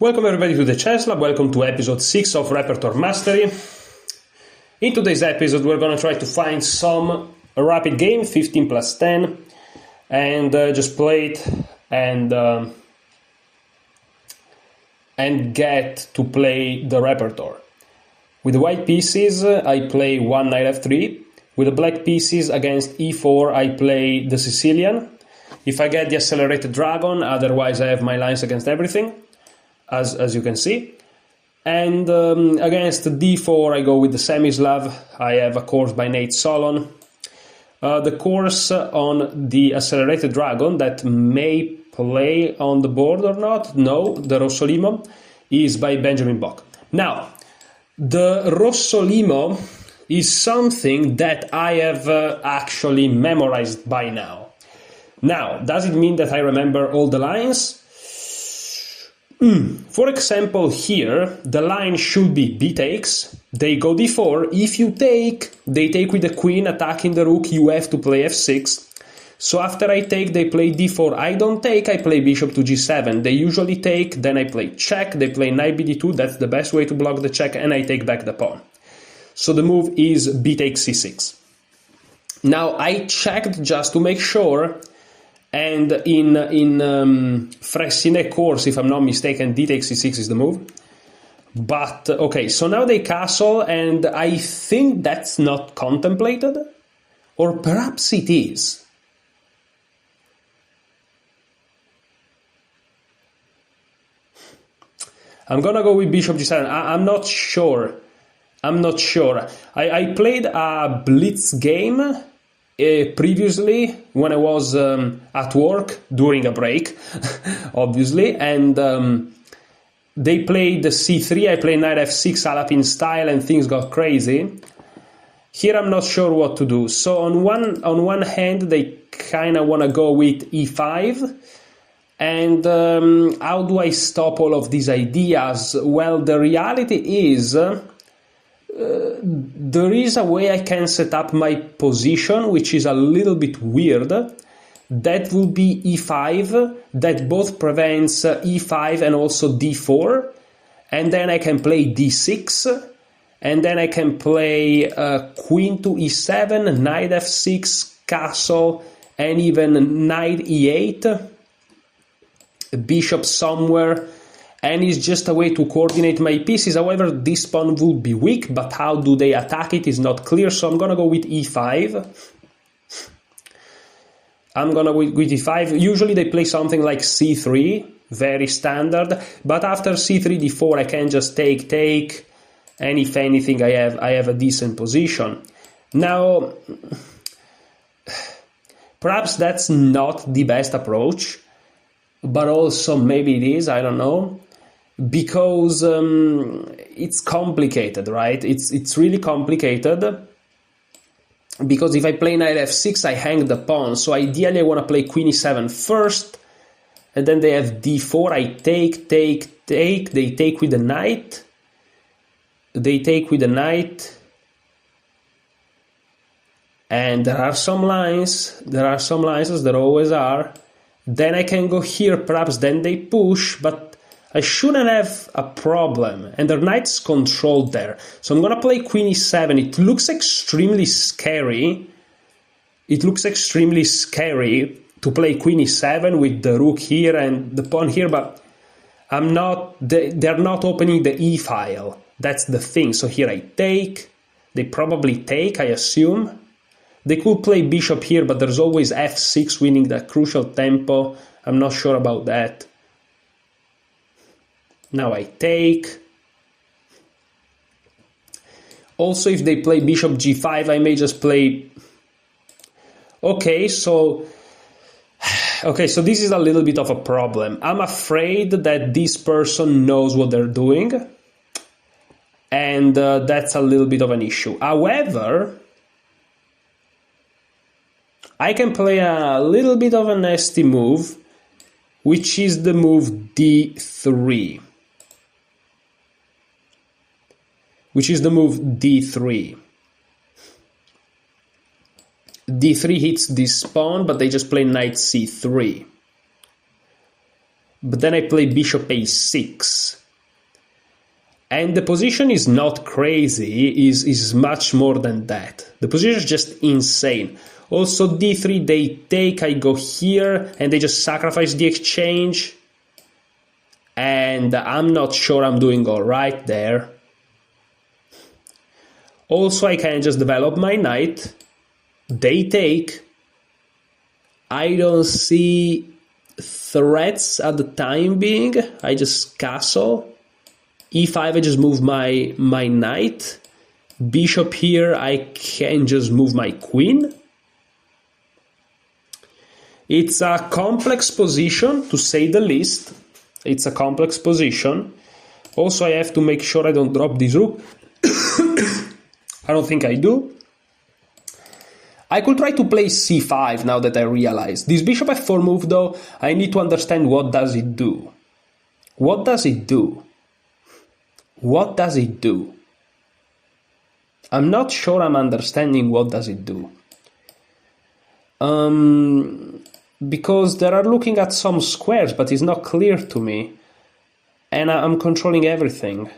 Welcome everybody to the Chess Lab, welcome to episode 6 of Repertoire Mastery. In today's episode we're going to try to find some rapid game, 15 plus 10, and just play it and get to play the repertoire. With the white pieces I play one knight f3, with the black pieces against e4 I play the Sicilian. If I get the accelerated dragon, otherwise I have my lines against everything. As you can see, and against d4 I go with the semi-Slav. I have a course by Nate Solon. The course on the accelerated dragon that may play on the board or not, no, the Rossolimo, is by Benjamin Bock. Now, the Rossolimo is something that I have actually memorized by now. Now, does it mean that I remember all the lines? For example, here, the line should be b takes, they go d4, if you take, they take with the queen, attacking the rook, you have to play f6. So after I take, they play d4, I don't take, I play bishop to g7, they usually take, then I play check, they play knight bd2, that's the best way to block the check, and I take back the pawn. So the move is b takes c6. Now I checked just to make sure, and in Fressinet course, if I'm not mistaken, d takes c6 is the move. But, okay, so now they castle, and I think that's not contemplated. Or perhaps it is. I'm gonna go with bishop g7. I'm not sure. I played a blitz game previously when I was at work during a break, obviously, and they played the c3, I played knight f6 Alapin style, and things got crazy. Here I'm not sure what to do. So on one hand they kind of want to go with e5, and how do I stop all of these ideas? Well, the reality is there is a way I can set up my position, which is a little bit weird. That will be e5, that both prevents e5 and also d4, and then I can play d6, and then I can play queen to e7, knight f6, castle, and even knight e8, bishop somewhere. And it's just a way to coordinate my pieces. However, this pawn will be weak, but how do they attack it is not clear, so I'm gonna go with e5. I'm gonna go with e5. Usually they play something like c3, very standard, but after c3, d4, I can just take, and if anything, I have a decent position. Now, perhaps that's not the best approach, but also maybe it is, I don't know. Because it's complicated, right? It's really complicated, because if I play knight f6, I hang the pawn. So ideally I want to play queen e7 first, and then they have d4, I take, they take with the knight, and there are some lines, as there always are. Then I can go here, perhaps then they push, but I shouldn't have a problem, and their knight's controlled there. So I'm gonna play queen e7. It looks extremely scary. To play queen e7 with the rook here and the pawn here, but they're not opening the e file. That's the thing. So here I take, they probably take, I assume. They could play bishop here, but there's always f6 winning that crucial tempo. I'm not sure about that. Now I take. Also, if they play bishop g5, I may just play... Okay, so this is a little bit of a problem. I'm afraid that this person knows what they're doing, and that's a little bit of an issue. However, I can play a little bit of a nasty move, which is the move d3. d3 hits this pawn, but they just play knight c3. But then I play bishop a6. And the position is not crazy, is much more than that. The position is just insane. Also d3, they take, I go here, and they just sacrifice the exchange. And I'm not sure I'm doing all right there. Also, I can just develop my knight. They take. I don't see threats at the time being. I just castle. e5, I just move my knight. Bishop here, I can just move my queen. It's a complex position, to say the least. It's a complex position. Also, I have to make sure I don't drop this rook. I don't think I do. I could try to play c5 now that I realize. This bishop f4 move, though, I need to understand what does it do. What does it do? What does it do? I'm not sure I'm understanding what does it do. Because they are looking at some squares, but it's not clear to me. And I'm controlling everything.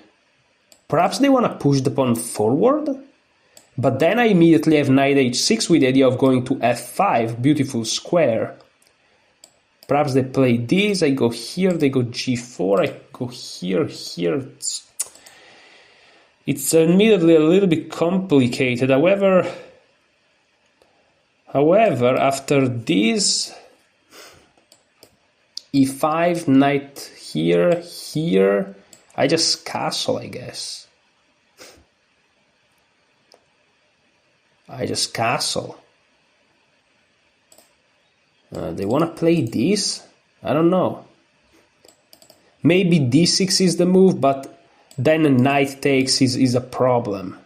Perhaps they want to push the pawn forward? But then I immediately have knight h6 with the idea of going to f5, beautiful square. Perhaps they play this, I go here, they go g4, I go here, here. It's immediately a little bit complicated. However, after this, e5, knight here, here, I just castle, I guess. I just castle. They want to play this? I don't know. Maybe d6 is the move, but then knight takes is a problem.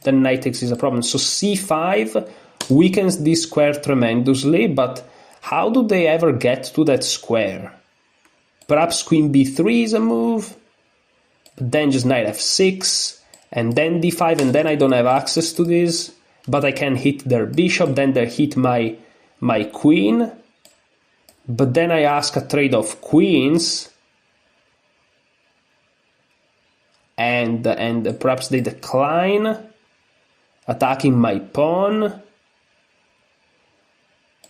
Then knight takes is a problem. So c5 weakens this square tremendously, but how do they ever get to that square? Perhaps queen b3 is a move, but then just knight f6, and then d5, and then I don't have access to this, but I can hit their bishop, then they hit my queen, but then I ask a trade of queens, and perhaps they decline, attacking my pawn,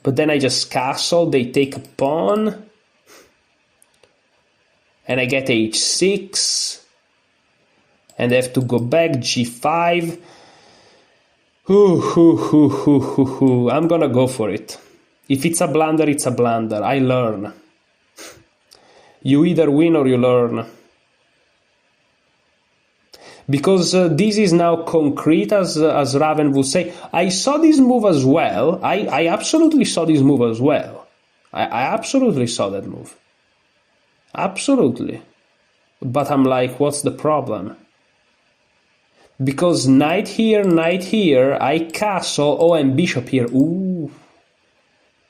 but then I just castle, they take a pawn, and I get h6, and I have to go back, g5. I'm gonna go for it. If it's a blunder, it's a blunder. I learn. You either win or you learn. Because this is now concrete, as Raven would say. I saw this move as well. I absolutely saw this move as well. I absolutely saw that move. Absolutely. But I'm like, what's the problem? Because knight here, I castle, oh, and bishop here. Ooh.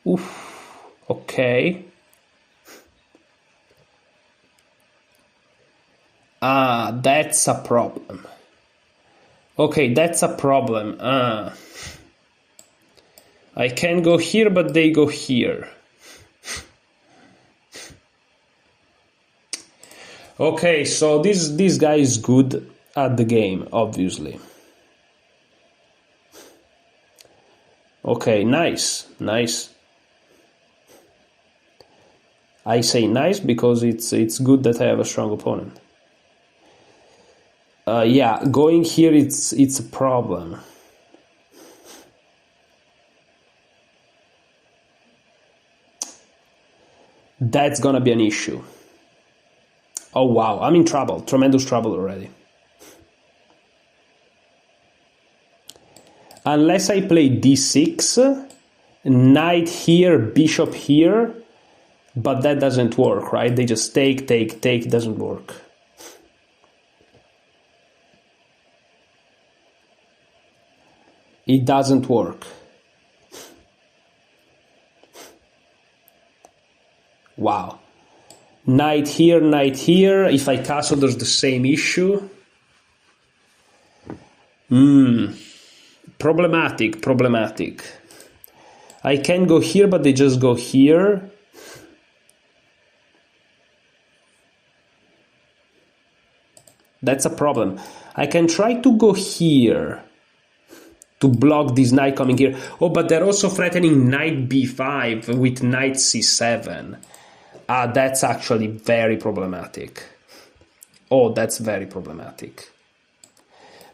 Oof. Okay. Ah, that's a problem. Okay, that's a problem. I can go here, but they go here. Okay, so this guy is good at the game, obviously. Okay, nice. I say nice because it's good that I have a strong opponent. Yeah, going here it's a problem. That's gonna be an issue. Oh wow, I'm in trouble, tremendous trouble already. Unless I play d6, knight here, bishop here, but that doesn't work, right? They just take, doesn't work. It doesn't work. Wow. Knight here, if I castle there's the same issue. Problematic. I can go here, but they just go here. That's a problem. I can try to go here to block this knight coming here. Oh, but they're also threatening knight b5 with knight c7. That's actually very problematic. Oh, that's very problematic.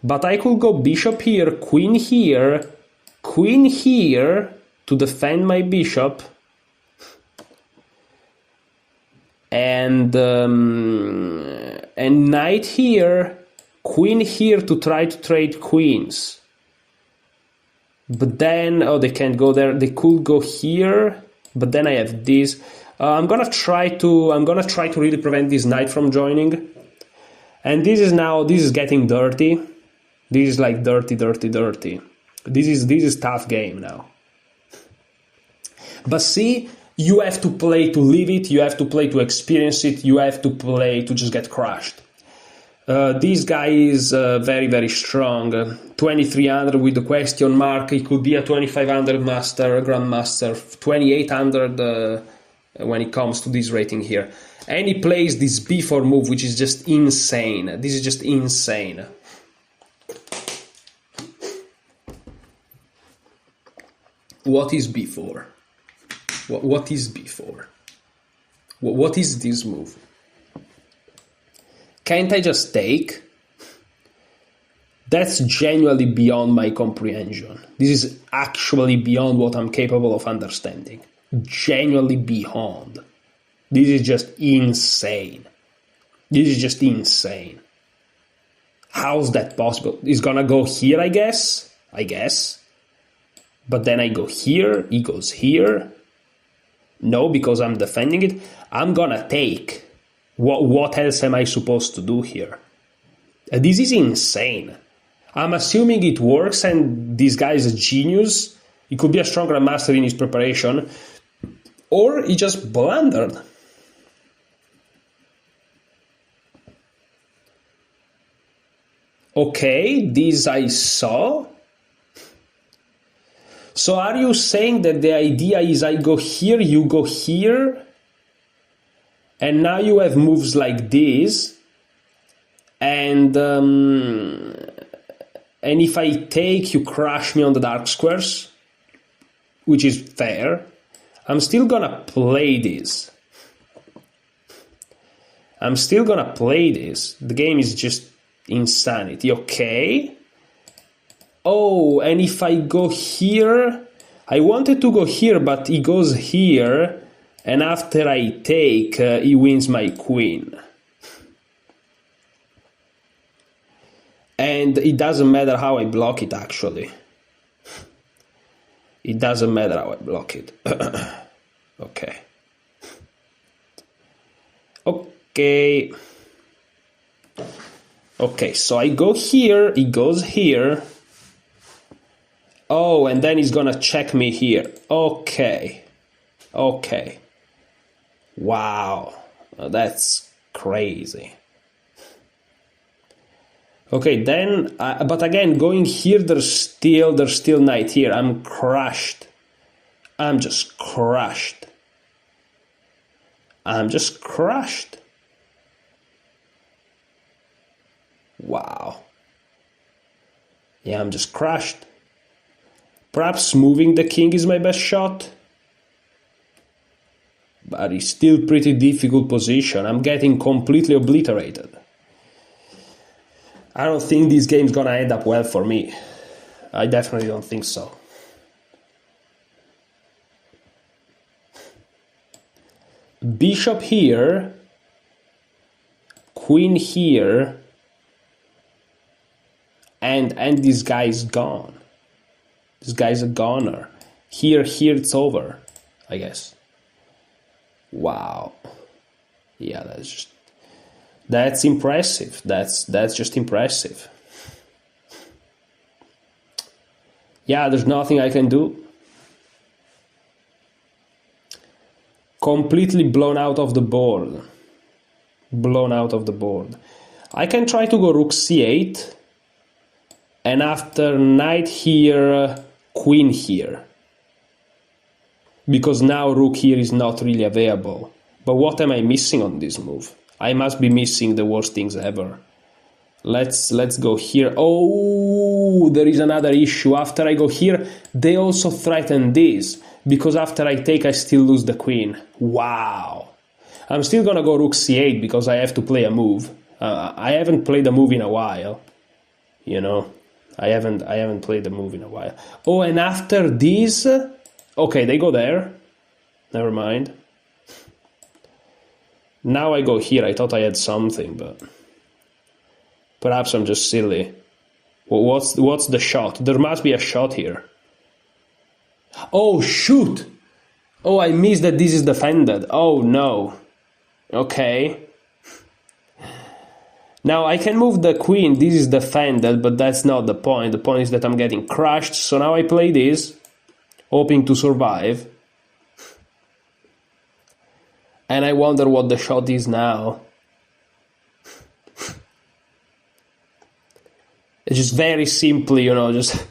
But I could go bishop here queen here to defend my bishop. And knight here, queen here to try to trade queens. But then, oh, they can't go there. They could go here, but then I have this. I'm gonna try to really prevent this knight from joining. And this is getting dirty. This is like dirty. This is tough game now. But see, you have to play to live it, you have to play to experience it, you have to play to just get crushed. This guy is very, very strong. 2300 with the question mark. He could be a 2500 master, grandmaster, 2800 when it comes to this rating here. And he plays this b4 move, which is just insane. This is just insane. What is b4? What is b4? What is this move? Can't I just take? That's genuinely beyond my comprehension. This is actually beyond what I'm capable of understanding. Genuinely beyond. This is just insane. This is just insane. How's that possible? He's gonna go here, I guess. But then I go here, he goes here. No, because I'm defending it. I'm gonna take. What else am I supposed to do here? This is insane. I'm assuming it works and this guy is a genius. He could be a strong grandmaster in his preparation. Or he just blundered. Okay, this I saw. So are you saying that the idea is I go here, you go here, and now you have moves like this, and if I take, you crush me on the dark squares, which is fair. I'm still gonna play this. The game is just insanity. Okay. Oh, and if I go here, I wanted to go here, but he goes here, and after I take, he wins my queen. And it doesn't matter how I block it, actually. It doesn't matter how I block it. Okay. Okay, so I go here, he goes here. Oh, and then he's gonna check me here. Okay. Wow, that's crazy. Okay, then, but again, going here, there's still knight here. I'm crushed. I'm just crushed. Wow. Yeah, I'm just crushed. Perhaps moving the king is my best shot. But it's still pretty difficult position. I'm getting completely obliterated. I don't think this game's gonna end up well for me. I definitely don't think so. Bishop here. Queen here. And this guy is gone. This guy's a goner. Here it's over, I guess. Wow. Yeah, that's impressive. That's just impressive. Yeah, there's nothing I can do. Completely blown out of the board. I can try to go rook c8. And after knight here, queen here. Because now rook here is not really available. But what am I missing on this move? I must be missing the worst things ever. Let's go here. Oh, there is another issue. After I go here, they also threaten this, because after I take, I still lose the queen. Wow. I'm still gonna go rook c8 because I have to play a move. I haven't played a move in a while. You know, I haven't played a move in a while. Oh, and after this, okay, they go there. Never mind. Now I go here. I thought I had something, but perhaps I'm just silly. Well, what's the shot? There must be a shot here. Oh, shoot! Oh, I missed that this is defended. Oh, no. Okay. Now I can move the queen. This is defended, but that's not the point. The point is that I'm getting crushed. So now I play this, hoping to survive. And I wonder what the shot is now. It's just very simply, you know, just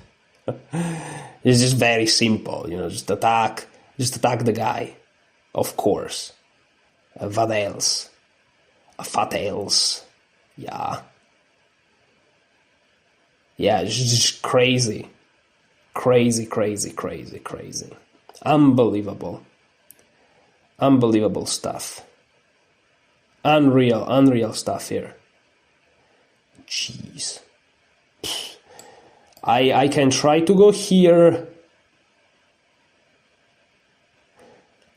it's just very simple, you know, just attack the guy, of course. What else? What else? Yeah. Yeah, it's just crazy. Crazy. Unbelievable. Unbelievable stuff. Unreal stuff here. Jeez. I can try to go here,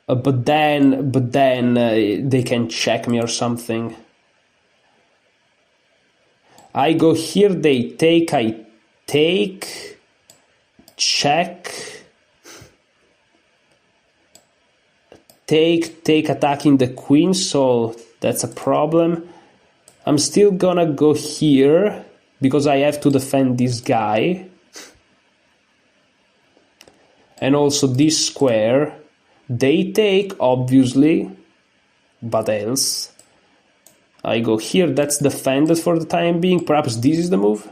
but then they can check me or something. I go here, they take, I take, check, take attacking the queen, so that's a problem. I'm still gonna go here, because I have to defend this guy. And also this square. They take, obviously. But else? I go here, that's defended for the time being. Perhaps this is the move?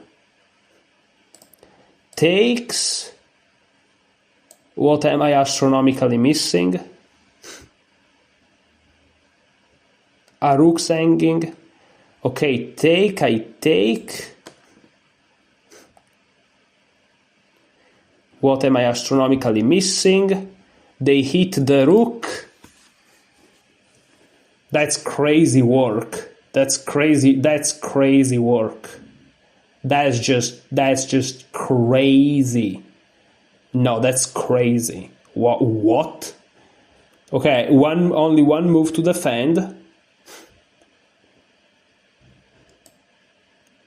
Takes. What am I astronomically missing? A rook's hanging. Okay, take, I take. What am I astronomically missing? They hit the rook. That's crazy work. That's crazy work. That's just crazy. No, that's crazy. What? Okay, only one move to defend.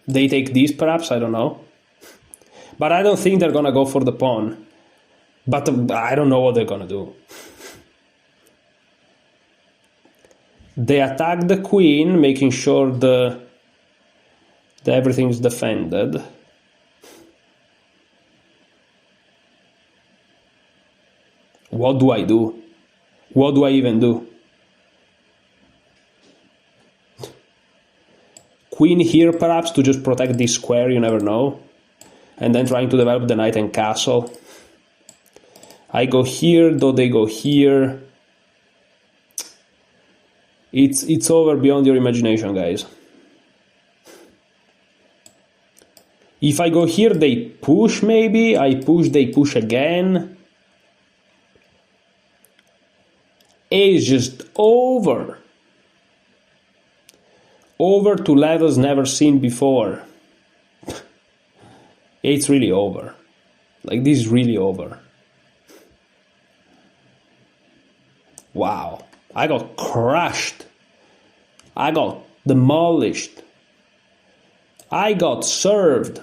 They take this, perhaps, I don't know. But I don't think they're gonna go for the pawn. But I don't know what they're gonna do. They attack the queen, making sure that everything's defended. What do I do? What do I even do? Queen here, perhaps, to just protect this square, you never know. And then trying to develop the knight and castle. I go here, though they go here. It's over beyond your imagination, guys. If I go here, they push, maybe. I push, they push again. It's just over. Over to levels never seen before. It's really over. Like, this is really over. Wow. I got crushed. I got demolished. I got served.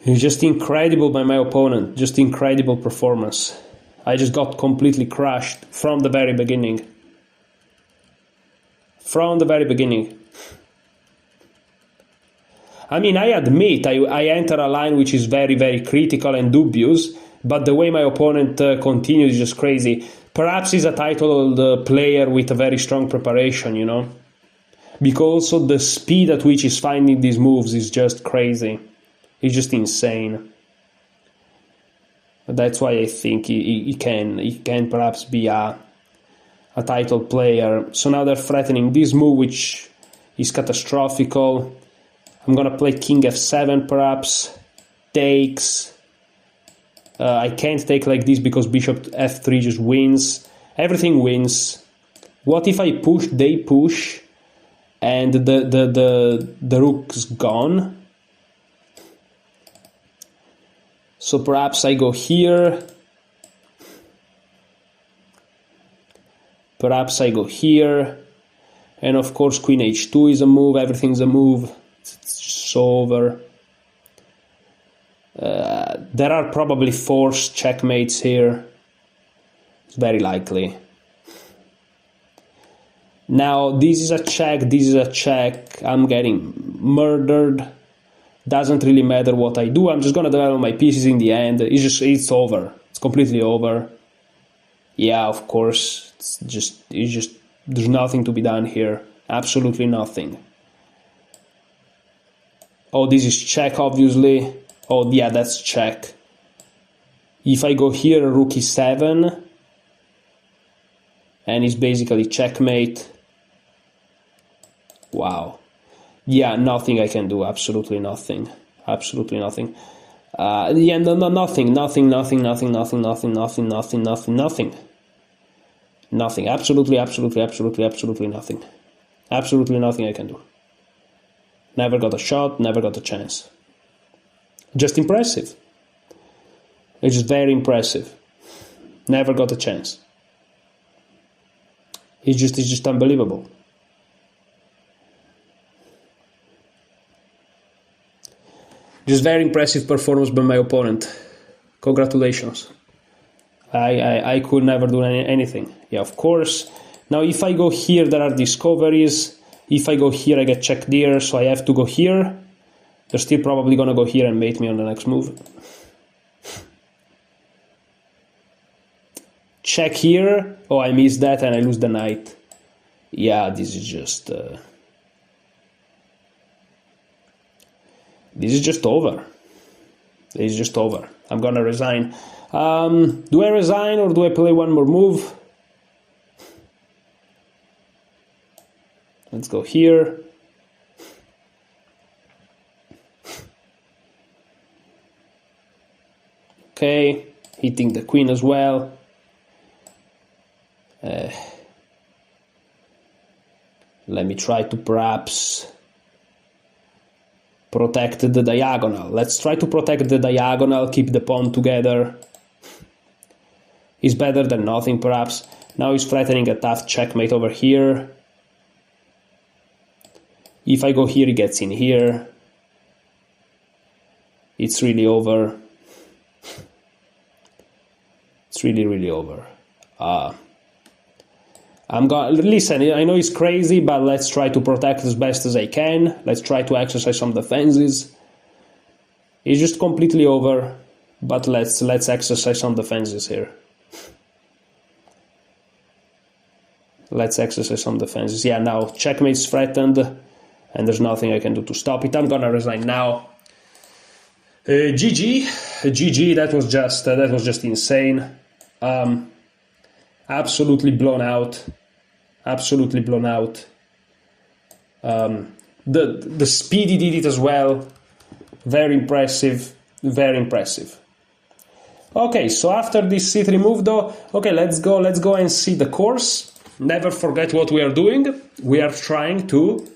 It's just incredible by my opponent. Just incredible performance. I just got completely crushed from the very beginning. From the very beginning. I mean, I admit I enter a line which is very, very critical and dubious, but the way my opponent continues is just crazy. Perhaps he's a titled player with a very strong preparation, you know? Because also the speed at which he's finding these moves is just crazy. He's just insane. That's why I think he can perhaps be a title player. So now they're threatening this move, which is catastrophical. I'm gonna play king f7 perhaps. Takes. I can't take like this because bishop f3 just wins. Everything wins. What if I push, they push, and the rook's gone? So perhaps I go here. Perhaps I go here. And of course queen h2 is a move, everything's a move. It's just over. There are probably forced checkmates here. It's very likely. Now this is a check, this is a check. I'm getting murdered. Doesn't really matter what I do. I'm just gonna develop my pieces in the end. It's over. It's completely over. Yeah, of course. It's just there's nothing to be done here. Absolutely nothing. Oh, this is check, obviously. Oh, yeah, that's check. If I go here, rook e7, and it's basically checkmate. Wow. Yeah, nothing I can do. Absolutely nothing. Absolutely nothing. Yeah, nothing. Nothing. Nothing. Absolutely nothing. Absolutely nothing I can do. Never got a shot, never got a chance. Just impressive. It's just very impressive. Never got a chance. It's just unbelievable. Just very impressive performance by my opponent. Congratulations. I could never do anything. Yeah, of course. Now if I go here, there are discoveries. If I go here, I get checked there, so I have to go here. They're still probably gonna go here and mate me on the next move. Check here. Oh, I missed that and I lose the knight. Yeah, this is just... this is just over. This is just over. I'm gonna resign. Do I resign or do I play one more move? Let's go here. Okay, hitting the queen as well. Let me try to perhaps protect the diagonal. Let's try to protect the diagonal, keep the pawn together. Is better than nothing, perhaps. Now he's threatening a tough checkmate over here. If I go here, he gets in here. It's really over. It's really over. I'm going. Listen, I know it's crazy, but let's try to protect as best as I can. Let's try to exercise some defenses. It's just completely over, but let's exercise some defenses here. Let's exercise some defenses. Yeah, now checkmate's threatened, and there's nothing I can do to stop it. I'm gonna resign now. GG. That was just insane. Absolutely blown out. Absolutely blown out. The speed he did it as well. Very impressive. Very impressive. Okay, so after this c3 move though, okay, let's go and see the course. Never forget what we are doing. We are trying to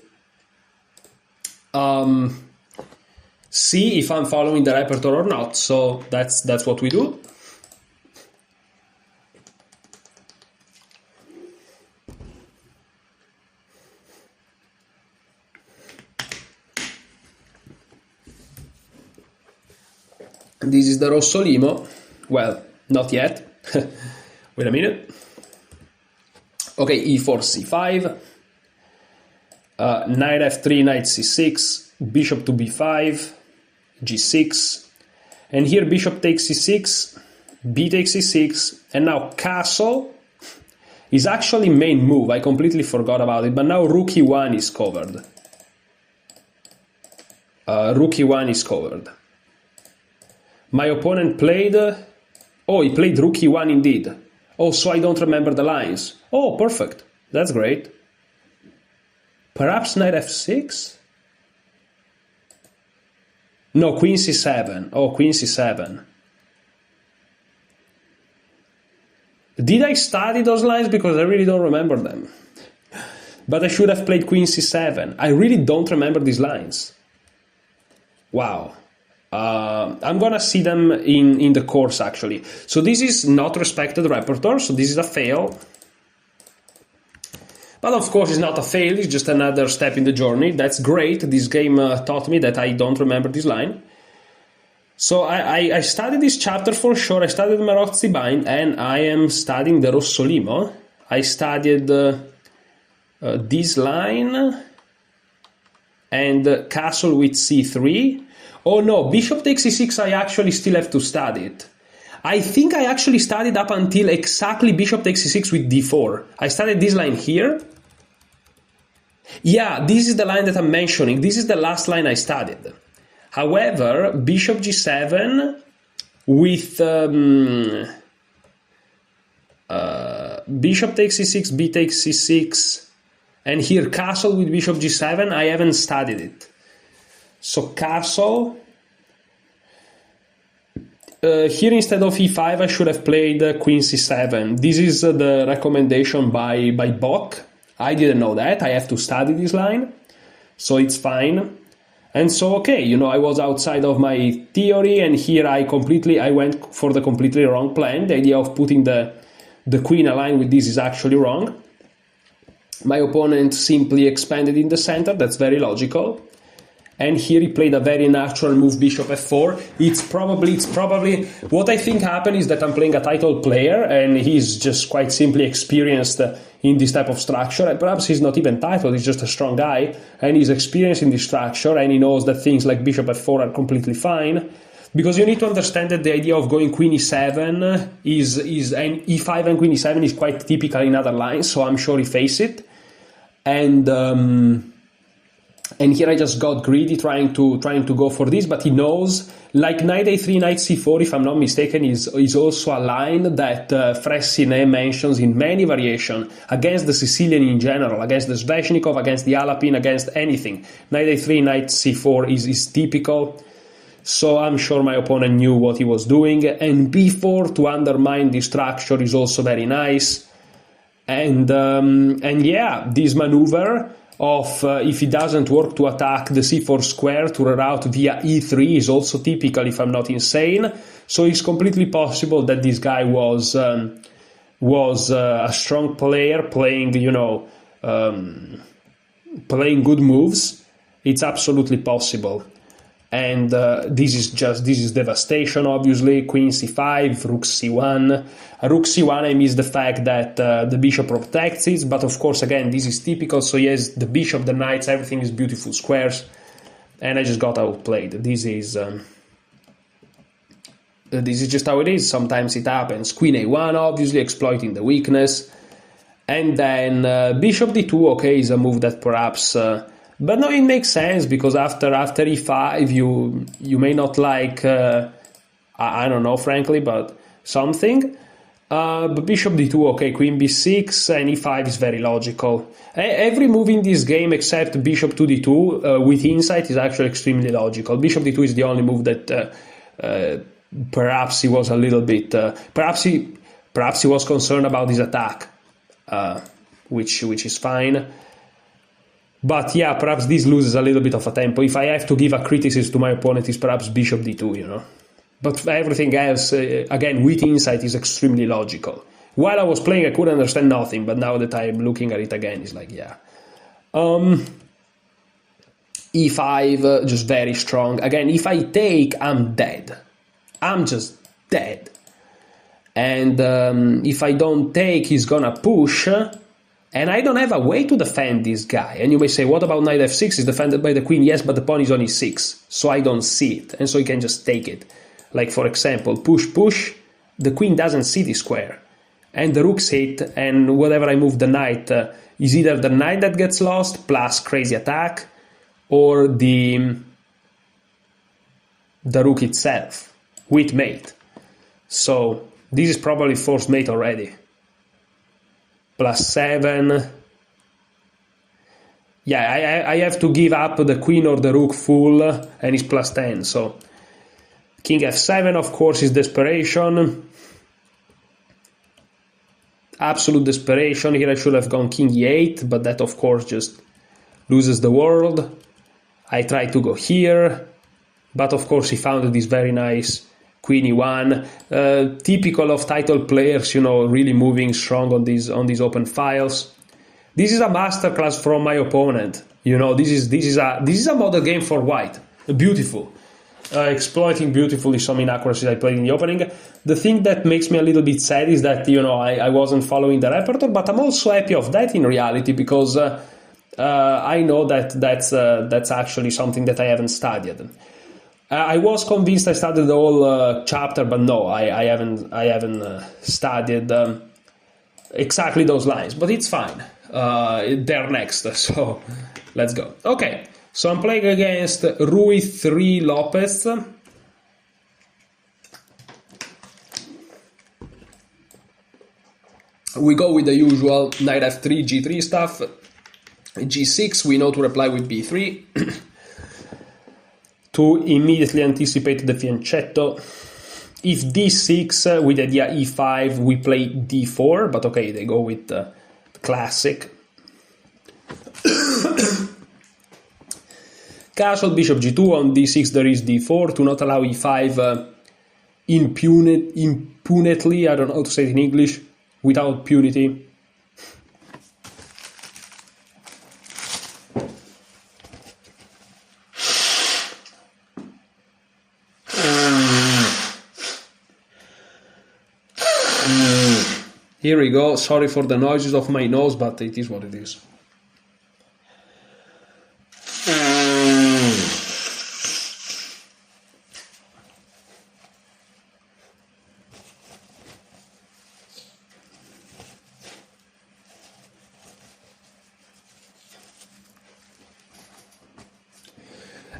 see if I'm following the repertoire or not. So that's what we do. This is the Rosso Limo. Well, not yet. Wait a minute. Okay, e4, c5. Knight f3, knight c6. Bishop to b5. g6. And here bishop takes c6. B takes c6. And now castle is actually main move. I completely forgot about it. But now rook e1 is covered. Rook e1 is covered. My opponent played... oh, he played rook e1 indeed. Oh, so I don't remember the lines. Oh, perfect. That's great. Perhaps knight f6? No, queen c7. Oh, queen c7. Did I study those lines? Because I really don't remember them. But I should have played queen c7. I really don't remember these lines. Wow. I'm gonna see them in the course, actually. So this is not respected repertoire, so this is a fail. But of course it's not a fail, it's just another step in the journey. That's great. This game taught me that I don't remember this line. So I studied this chapter for sure. I studied Marozzi bind, and I am studying the Rossolimo. I studied this line and castle with c3. Oh no, bishop takes c6, I actually still have to study it. I think I actually studied up until exactly bishop takes c6 with d4. I studied this line here. Yeah, this is the line that I'm mentioning. This is the last line I studied. However, bishop g7 with bishop takes c6, b takes c6, and here castle with bishop g7, I haven't studied it. So castle, here instead of e5 I should have played queen c7. This is the recommendation by Bock. I didn't know that, I have to study this line, so it's fine. And so, okay, you know, I was outside of my theory, and here I went for the completely wrong plan. The idea of putting the queen aligned with this is actually wrong. My opponent simply expanded in the center, that's very logical. And here he played a very natural move, bishop f4. It's probably what I think happened is that I'm playing a title player, and he's just quite simply experienced in this type of structure. And perhaps he's not even titled, he's just a strong guy, and he's experienced in this structure, and he knows that things like bishop f4 are completely fine. Because you need to understand that the idea of going queen e7 is and e5 and queen e7 is quite typical in other lines, so I'm sure he faced it. And here I just got greedy trying to go for this, but he knows, like knight a3, knight c4, if I'm not mistaken, is also a line that Fressinet mentions in many variations against the Sicilian in general, against the Sveshnikov, against the Alapin, against anything. Knight a3, knight c4 is typical. So I'm sure my opponent knew what he was doing, and b4 to undermine the structure is also very nice. And yeah, this maneuver of if it doesn't work to attack the c4 square to reroute via e3 is also typical, if I'm not insane. So it's completely possible that this guy was a strong player playing, you know, playing good moves. It's absolutely possible. And this is devastation, obviously. Queen c5, rook c1. Rook c1, I miss the fact that the bishop protects it, but of course, again, this is typical. So yes, the bishop, the knights, everything is beautiful squares, and I just got outplayed. This is just how it is. Sometimes it happens. Queen a1, obviously exploiting the weakness, and then bishop d2. Okay, is a move that perhaps. But no, it makes sense, because after e5 you may not like I don't know, frankly, but something. But bishop d2, okay, queen b6, and e5 is very logical. Every move in this game except bishop to d2 with insight is actually extremely logical. Bishop d2 is the only move that perhaps he was a little bit perhaps he was concerned about his attack, which is fine. But yeah, perhaps this loses a little bit of a tempo. If I have to give a criticism to my opponent, it's perhaps bishop d2, you know. But everything else, again, with insight, is extremely logical. While I was playing, I couldn't understand nothing, but now that I'm looking at it again, it's like, yeah. e5, just very strong. Again, if I take, I'm dead. I'm just dead. And if I don't take, he's gonna push. And I don't have a way to defend this guy. And you may say, what about knight f6? Is defended by the queen? Yes, but the pawn is on e6, so I don't see it. And so you can just take it. Like, for example, push, push, the queen doesn't see the square. And the rook's hit, and whatever I move the knight, is either the knight that gets lost, plus crazy attack, or the rook itself. with mate. So this is probably forced mate already. +7. Yeah, I have to give up the queen or the rook full, and it's +10. So king f7, of course, is desperation. Absolute desperation. Here I should have gone king e8, but that, of course, just loses the world. I tried to go here, but of course he found this very nice queen e1. Typical of title players, you know, really moving strong on these open files. This is a masterclass from my opponent. You know, this is a model game for white. Beautiful. Exploiting beautifully some inaccuracies I played in the opening. The thing that makes me a little bit sad is that, you know, I wasn't following the repertoire, but I'm also happy of that in reality, because I know that that's actually something that I haven't studied. I was convinced I studied the whole chapter, but no, I haven't studied exactly those lines. But it's fine. They're next, so let's go. Okay, so I'm playing against Rui 3 Lopez. We go with the usual knight f3, g3 stuff. g6, we know to reply with b3 to immediately anticipate the fianchetto. If d6, with idea e5, we play d4, but okay, they go with the classic. Castle, bishop g2, on d6 there is d4, to not allow e5 impunitely, I don't know how to say it in English, without punity. Here we go. Sorry for the noises of my nose, but it is what it is.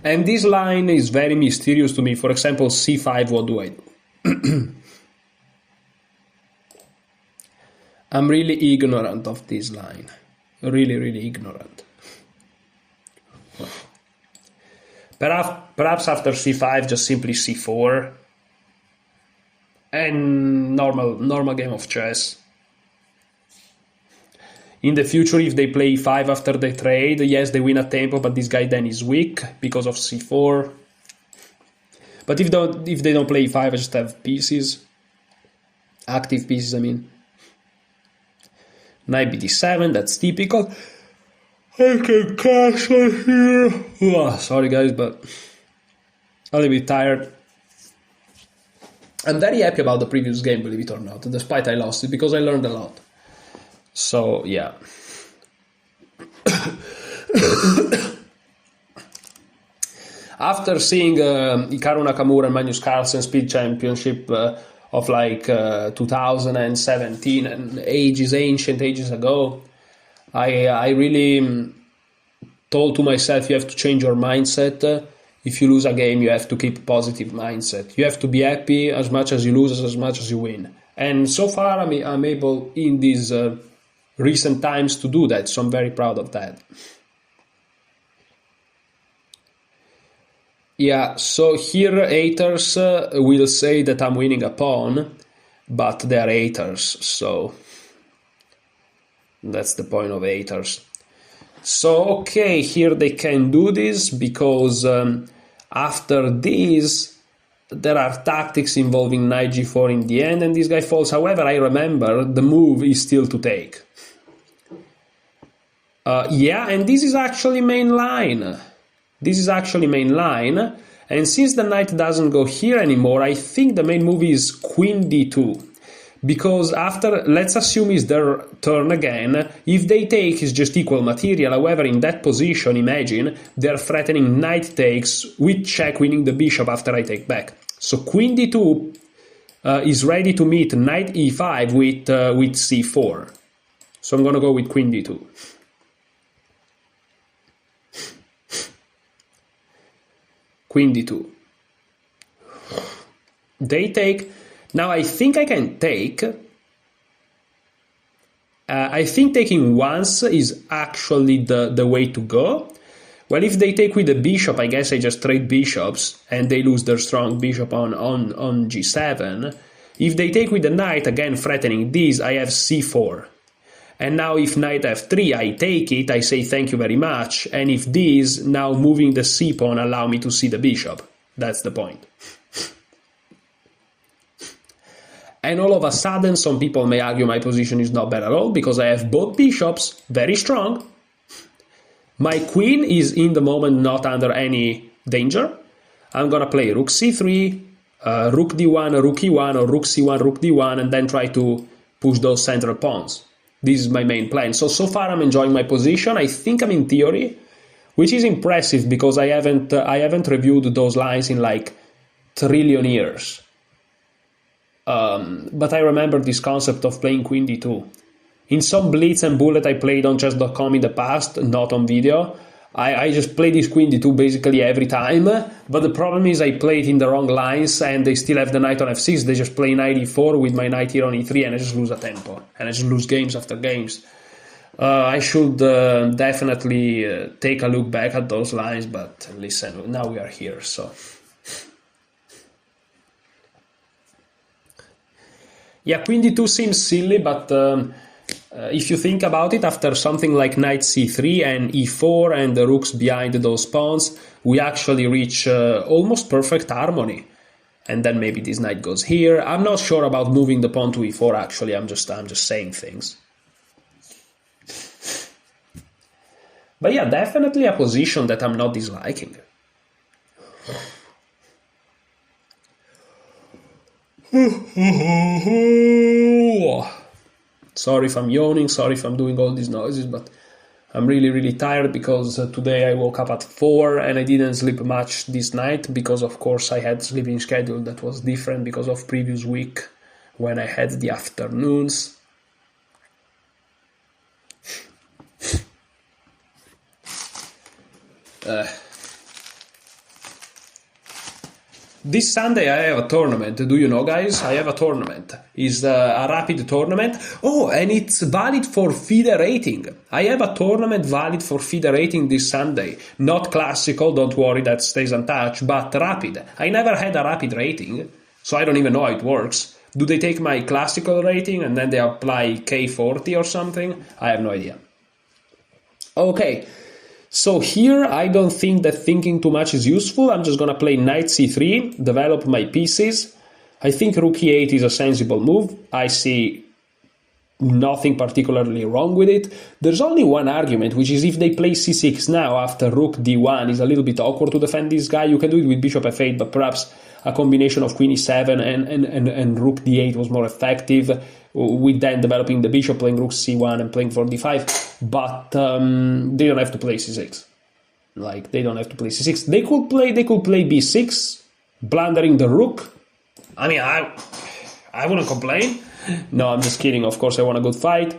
And this line is very mysterious to me. For example, c5, what do I do? I'm really ignorant of this line. Really ignorant. Perhaps after c5, just simply c4. And normal game of chess. In the future, if they play e5 after they trade, yes, they win a tempo, but this guy then is weak because of c4. But if they don't play e5, I just have pieces. Active pieces, I mean. Knight bd7, that's typical. I can castle here. Oh, sorry guys, but a little bit tired. I'm very happy about the previous game, believe it or not, despite I lost it, because I learned a lot. So, yeah. After seeing Hikaru Nakamura and Magnus Carlsen Speed Championship of like 2017 and ancient ages ago, I really told to myself, you have to change your mindset. If you lose a game, you have to keep a positive mindset. You have to be happy as much as you lose, as much as you win. And so far, I'm able in these recent times to do that, so I'm very proud of that. Yeah, so here haters will say that I'm winning a pawn, but they're haters, so that's the point of haters. So, okay, here they can do this because after this, there are tactics involving knight g4 in the end, and this guy falls. However, I remember the move is still to take. Yeah, and this is actually main line. This is actually main line, and since the knight doesn't go here anymore, I think the main move is queen d2. Because after, let's assume it's their turn again, if they take is just equal material. However, in that position, imagine, they're threatening knight takes with check winning the bishop after I take back. So queen d2 is ready to meet knight e5 with c4. So I'm going to go with queen d2. Queen d2. They take. Now I think I can take. I think taking once is actually the way to go. Well, if they take with the bishop, I guess I just trade bishops and they lose their strong bishop on g7. If they take with the knight, again threatening this, I have c4. And now if knight f3, I take it, I say thank you very much. And if this, now moving the c-pawn allow me to see the bishop. That's the point. And all of a sudden, some people may argue my position is not bad at all because I have both bishops, very strong. My queen is in the moment not under any danger. I'm going to play rook c3, rook d1, rook e1, or rook c1, rook d1, and then try to push those central pawns. This is my main plan. So far I'm enjoying my position. I think I'm in theory, which is impressive because I haven't reviewed those lines in like trillion years. But I remember this concept of playing queen d2. In some blitz and bullet I played on chess.com in the past, not on video, I just play this queen d2 basically every time, but the problem is I play it in the wrong lines and they still have the knight on f6, they just play knight e4 with my knight here on e3 and I just lose a tempo, and I just lose games after games. I should definitely take a look back at those lines, but listen, now we are here, so... Yeah, queen d2 seems silly, but if you think about it, after something like knight c3 and e4 and the rooks behind those pawns, we actually reach almost perfect harmony. And then maybe this knight goes here. I'm not sure about moving the pawn to e4, actually. I'm just saying things. But yeah, definitely a position that I'm not disliking. Sorry if I'm yawning, sorry if I'm doing all these noises, but I'm really, really tired because today I woke up at 4 and I didn't sleep much this night because, of course, I had sleeping schedule that was different because of previous week when I had the afternoons. This Sunday I have a tournament. Do you know, guys? I have a tournament. It's a rapid tournament. Oh, and it's valid for FIDE rating. I have a tournament valid for FIDE rating this Sunday. Not classical, don't worry, that stays untouched, but rapid. I never had a rapid rating, so I don't even know how it works. Do they take my classical rating and then they apply K40 or something? I have no idea. Okay. So here, I don't think that thinking too much is useful. I'm just going to play knight c3, develop my pieces. I think rook e8 is a sensible move. I see nothing particularly wrong with it. There's only one argument, which is if they play c6 now after rook d1, is a little bit awkward to defend this guy. You can do it with bishop f8, but perhaps a combination of queen e7 and rook d8 was more effective, with then developing the bishop, playing rook c1 and playing for d5. But they don't have to play c6. Like, they don't have to play c6. They could play b6, blundering the rook. I mean, I wouldn't complain. No, I'm just kidding. Of course, I want a good fight.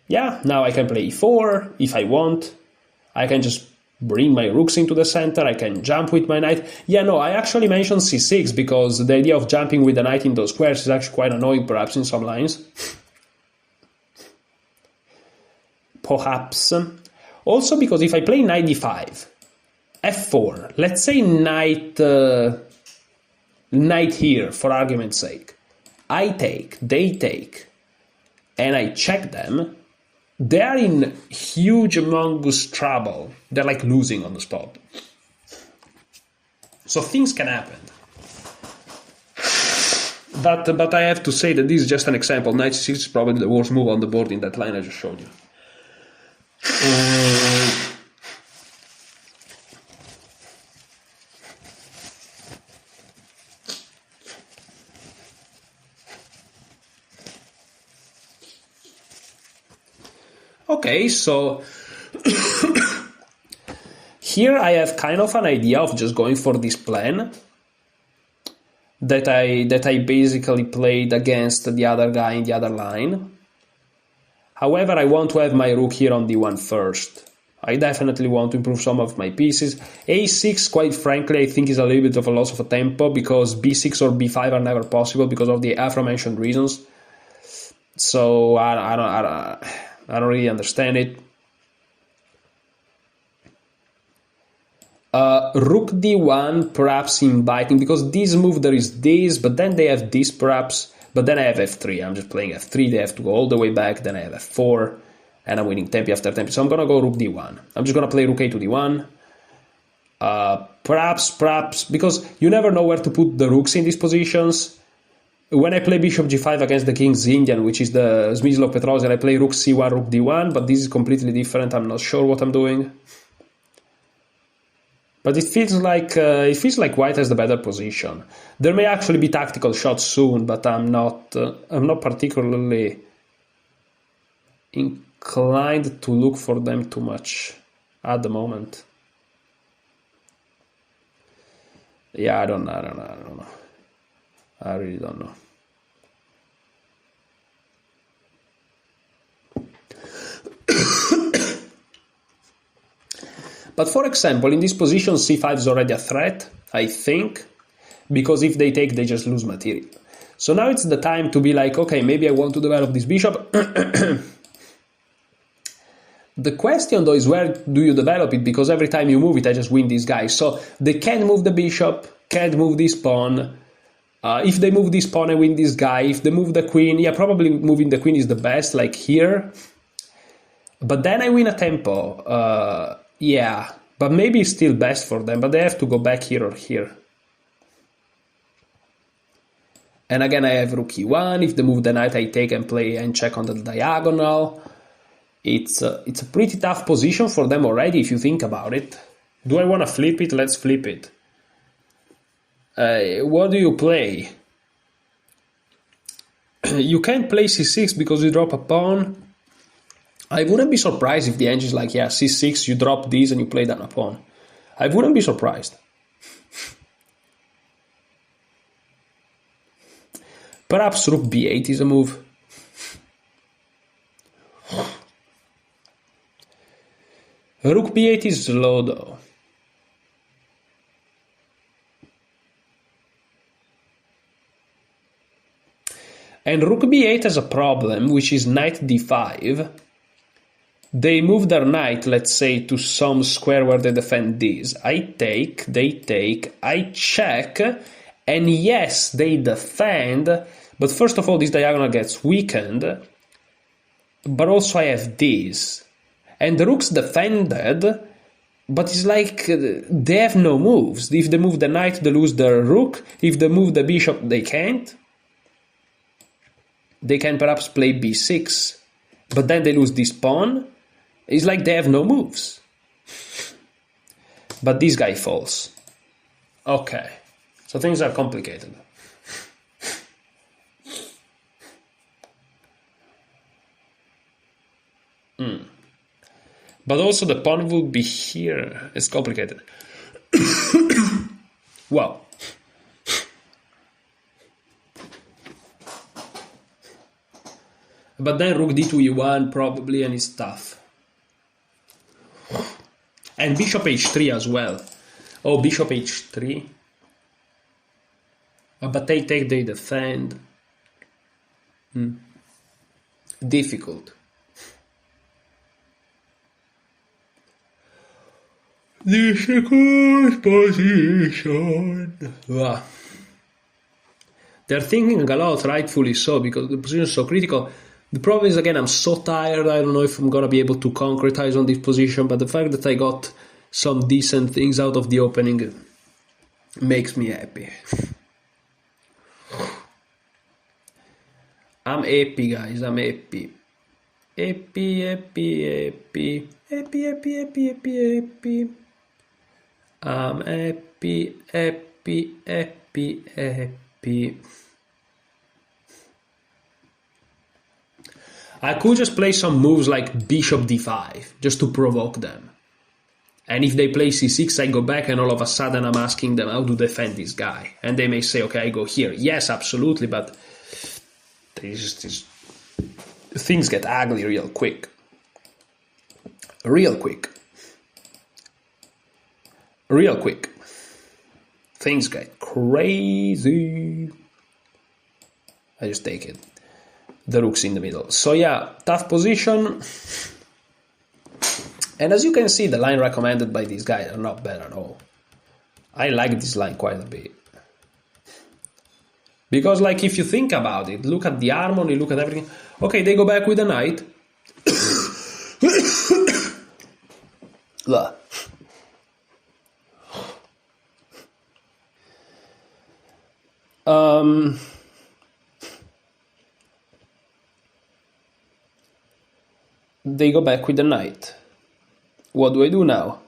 Yeah, now I can play e4 if I want. I can just bring my rooks into the center. I can jump with my knight. Yeah, no, I actually mentioned c6 because the idea of jumping with the knight in those squares is actually quite annoying, perhaps, in some lines. Perhaps. Also because if I play knight d5, f4, let's say knight here, for argument's sake. I take, they take, and I check them. They are in huge humongous trouble. They're like losing on the spot. So things can happen. But I have to say that this is just an example. Knight c6 is probably the worst move on the board in that line I just showed you. Okay, so here I have kind of an idea of just going for this plan that I basically played against the other guy in the other line. However, I want to have my rook here on d1 first. I definitely want to improve some of my pieces. A6, quite frankly, I think is a little bit of a loss of a tempo because b6 or b5 are never possible because of the aforementioned reasons. So I don't really understand it. Rook d1, perhaps inviting, because this move there is this, but then they have this perhaps, but then I have f3. I'm just playing f3, they have to go all the way back, then I have f4, and I'm winning tempi after tempi. So I'm gonna go rook d1. I'm just gonna play rook a to d1. Perhaps, because you never know where to put the rooks in these positions. When I play bishop g5 against the king's Indian, which is the Smyslov Petrosian, I play rook c1, rook d1, but this is completely different. I'm not sure what I'm doing. But it feels like white has the better position. There may actually be tactical shots soon, but I'm not particularly inclined to look for them too much at the moment. Yeah, I don't know. I really don't know. But for example, in this position, c5 is already a threat, I think, because if they take, they just lose material. So now it's the time to be like, okay, maybe I want to develop this bishop. The question, though, is where do you develop it? Because every time you move it, I just win this guy. So they can't move the bishop, can't move this pawn. If they move this pawn, I win this guy. If they move the queen, yeah, probably moving the queen is the best, like here. But then I win a tempo. Yeah, but maybe it's still best for them, but they have to go back here or here. And again, I have rook e1. If they move the knight, I take and play and check on the diagonal. It's a pretty tough position for them already, if you think about it. Do I want to flip it? Let's flip it. What do you play? You can't play c6 because you drop a pawn. I wouldn't be surprised if the end is like, yeah, c6, you drop this and you play down a pawn. I wouldn't be surprised. Perhaps rook b8 is a move. Rook b8 is slow though. And rook b8 has a problem, which is knight d5. They move their knight, let's say, to some square where they defend this. I take, they take, I check, and yes, they defend, but first of all, this diagonal gets weakened, but also I have this. And the rook's defended, but it's like they have no moves. If they move the knight, they lose their rook. If they move the bishop, they can't. They can perhaps play b6, but then they lose this pawn. It's like they have no moves. But this guy falls. Okay, so things are complicated. But also the pawn would be here. It's complicated. Wow. But then rook d2 e1 probably, and it's tough. And bishop h3 as well. Oh, bishop h3. But they take, they defend. Difficult. Difficult position. They're thinking a lot, rightfully so, because the position is so critical. The problem is, again, I'm so tired, I don't know if I'm going to be able to concretize on this position, but the fact that I got some decent things out of the opening makes me happy. I'm happy, guys, I'm happy. Happy, happy, happy. Happy, happy, happy, happy, happy. I'm happy, happy, happy, happy. I could just play some moves like bishop d5, just to provoke them. And if they play c6, I go back and all of a sudden I'm asking them how to defend this guy. And they may say, okay, I go here. Yes, absolutely, but things get ugly real quick. Real quick. real quick. Things get crazy. I just take it. The rook's in the middle. So yeah, tough position. And as you can see, the line recommended by these guys are not bad at all. I like this line quite a bit. Because, like, if you think about it, look at the harmony, look at everything. Okay, they go back with a knight. Look. They go back with the knight. What do I do now?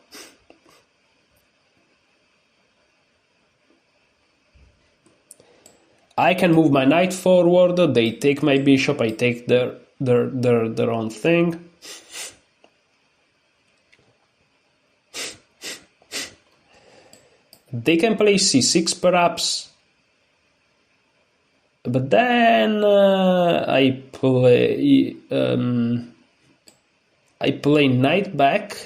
I can move my knight forward, they take my bishop, I take their own thing. They can play c6 perhaps. But then I play knight back,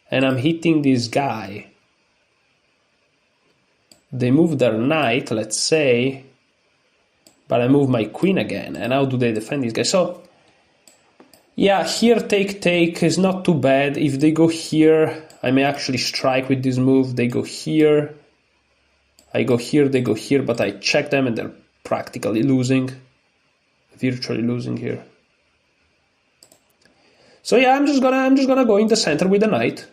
and I'm hitting this guy. They move their knight, let's say, but I move my queen again. And how do they defend this guy? So, yeah, here take is not too bad. If they go here, I may actually strike with this move. They go here, I go here, they go here, but I check them and they're practically losing, virtually losing here. So yeah, I'm just gonna go in the center with the knight.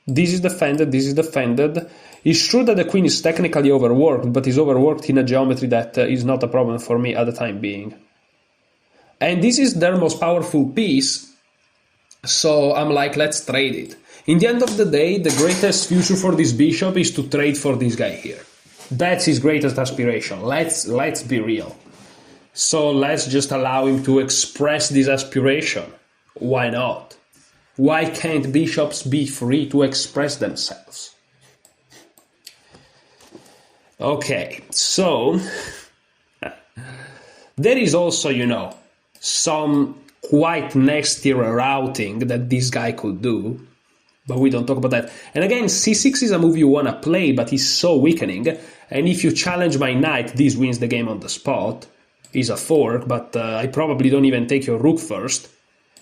This is defended, this is defended. It's true that the queen is technically overworked, but is overworked in a geometry that is not a problem for me at the time being. And this is their most powerful piece, so I'm like, let's trade it. In the end of the day, the greatest future for this bishop is to trade for this guy here. That's his greatest aspiration. Let's be real. So let's just allow him to express this aspiration. Why not? Why can't bishops be free to express themselves? Okay, so there is also, you know, some quite nasty routing that this guy could do, but we don't talk about that. And again, c6 is a move you want to play, but it's so weakening. And if you challenge my knight, this wins the game on the spot. Is a fork, but I probably don't even take your rook first.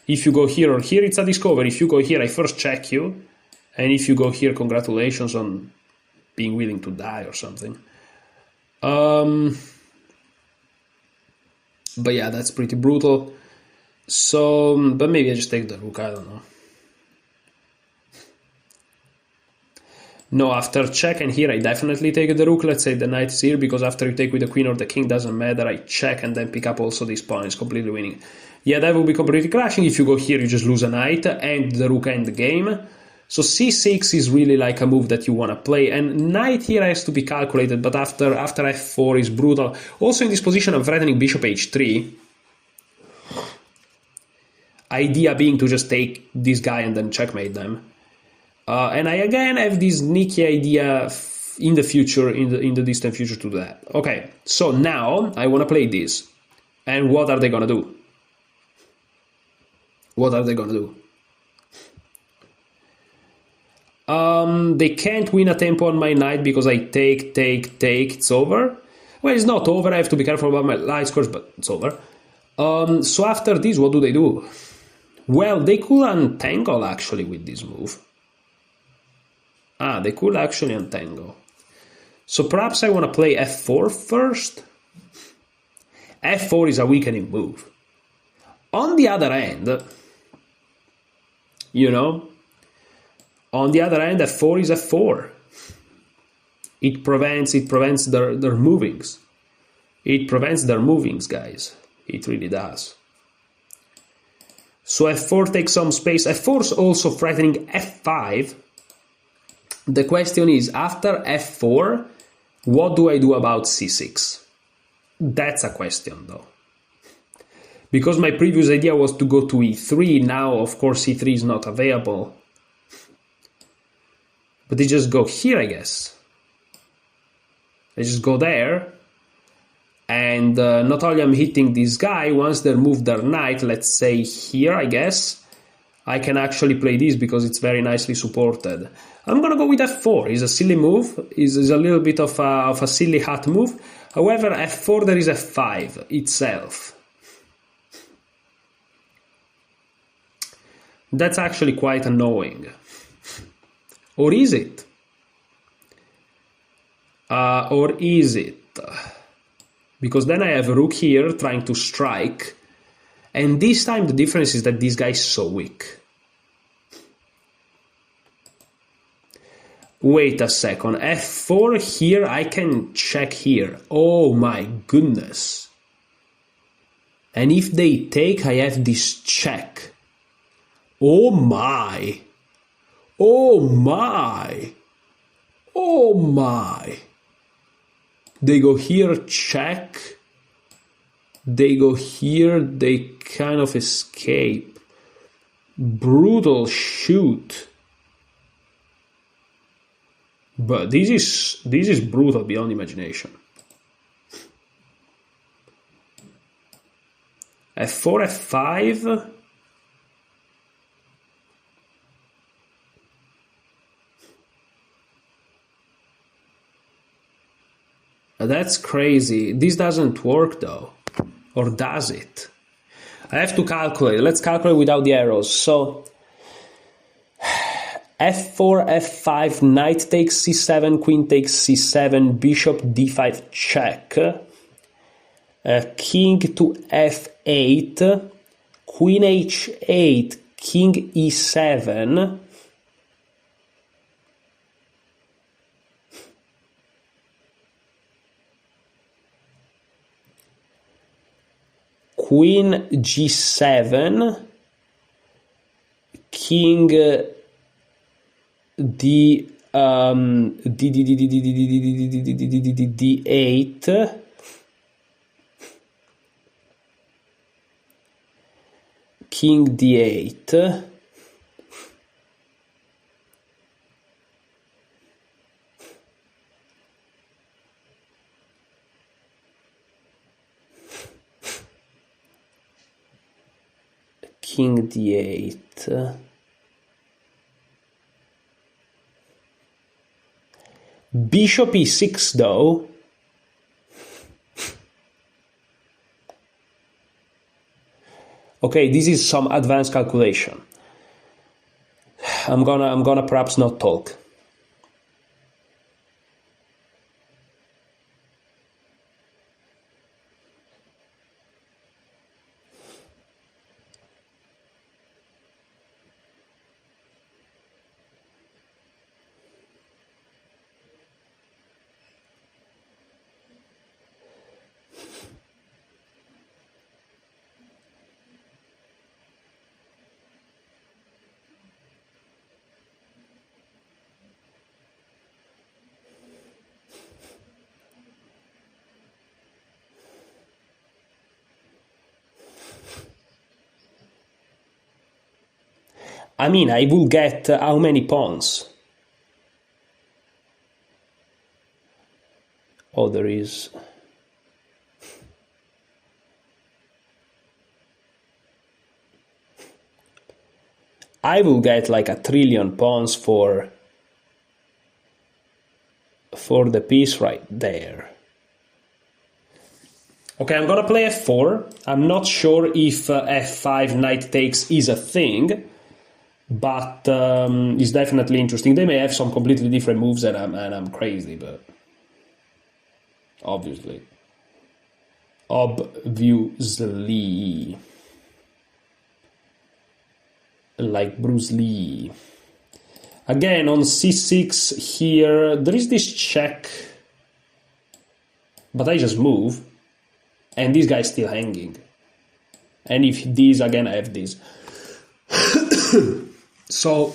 If you go here or here, it's a discovery. If you go here, I first check you. And if you go here, congratulations on being willing to die or something. But yeah, that's pretty brutal. So, but maybe I just take the rook, I don't know. No, after check and here I definitely take the rook. Let's say the knight is here, because after you take with the queen or the king, doesn't matter. I check and then pick up also this pawn. It's completely winning. Yeah, that will be completely crashing. If you go here, you just lose a knight and the rook end the game. So c6 is really like a move that you want to play. And knight here has to be calculated, but after f4 is brutal. Also in this position, I'm threatening bishop h3. Idea being to just take this guy and then checkmate them. And I again have this sneaky idea in the future, in the distant future, to do that. Okay, so now I want to play this. And what are they gonna do? What are they gonna do? They can't win a tempo on my knight because I take, it's over. Well, it's not over, I have to be careful about my light scores, but it's over. So after this, what do? Well, they could untangle actually with this move. They could actually untangle. So perhaps I want to play f4 first. f4 is a weakening move. On the other hand, you know, f4 is f4. It prevents their movings. It prevents their movings, guys. It really does. So f4 takes some space. f4 is also threatening f5. The question is, after f4, what do I do about c6? That's a question, though. Because my previous idea was to go to e3, now, of course, e3 is not available. But they just go here, I guess. They just go there. And not only I'm hitting this guy, once they move their knight, let's say here, I guess, I can actually play this because it's very nicely supported. I'm gonna go with f4. It's a silly move. It's a little bit of a silly hat move. However, f4 there is f5 itself. That's actually quite annoying. Or is it? Or is it? Because then I have a rook here trying to strike. And this time the difference is that this guy is so weak. Wait a second. f4 here, I can check here. Oh my goodness. And if they take, I have this check. Oh my. Oh my. Oh my. They go here, check. They go here, they kind of escape. Brutal shoot. But this is brutal beyond imagination. f4, f5. That's crazy. This doesn't work though. Or does it? I have to calculate. Let's calculate without the arrows. So f4, f5, knight takes c7, queen takes c7, bishop d5 check, king to f8, queen h8, king e7, queen g7, king d8, king d8, king d8, bishop e6 though. Okay, this is some advanced calculation. I'm gonna perhaps not talk. I mean, I will get how many pawns? Oh, there is... I will get like 1 trillion pawns for the piece right there. Okay, I'm gonna play f4. I'm not sure if f5 knight takes is a thing, but it's definitely interesting. They may have some completely different moves, and I'm crazy, but obviously, like Bruce Lee. Again, on c6 here, there is this check, but I just move, and this guy's still hanging. And if this, again, I have this. So,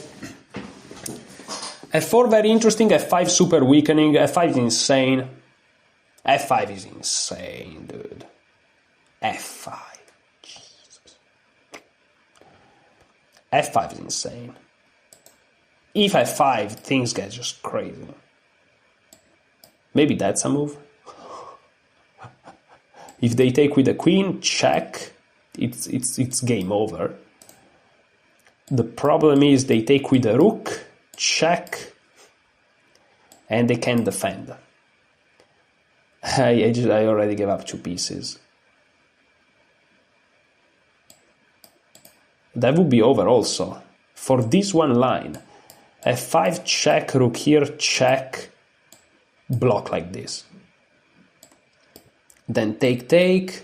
f4 very interesting, f5 super weakening, f5 is insane. f5 is insane, dude. f5. Jesus. f5 is insane. If f5, things get just crazy. Maybe that's a move. If they take with the queen, check. It's game over. The problem is they take with the rook, check, and they can't defend. I already gave up 2 pieces. That would be over also. For this one line, f5 check, rook here, check, block like this. Then take,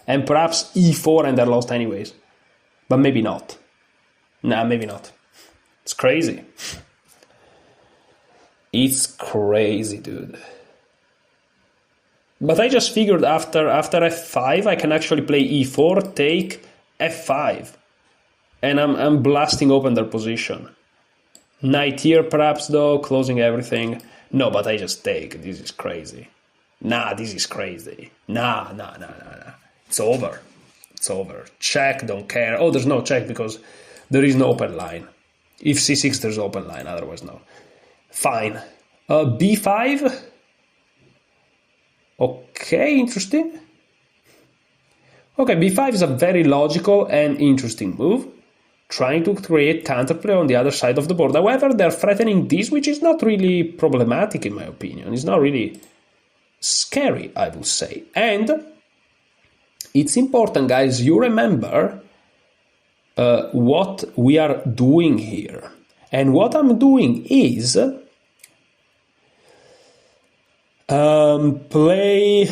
and perhaps e4 and they're lost anyways. But maybe not. Nah, maybe not. It's crazy. It's crazy, dude. But I just figured after f5 I can actually play e4, take, f5. And I'm blasting open their position. Knight here perhaps though, closing everything. No, but I just take. This is crazy. Nah, this is crazy. Nah. It's over. It's over. Check, don't care. Oh, there's no check because there is no open line. If c6, there's open line, otherwise no. Fine. b5. Okay, interesting. Okay, b5 is a very logical and interesting move. Trying to create counterplay on the other side of the board. However, they're threatening this, which is not really problematic in my opinion. It's not really scary, I would say. And it's important, guys, you remember what we are doing here. And what I'm doing is play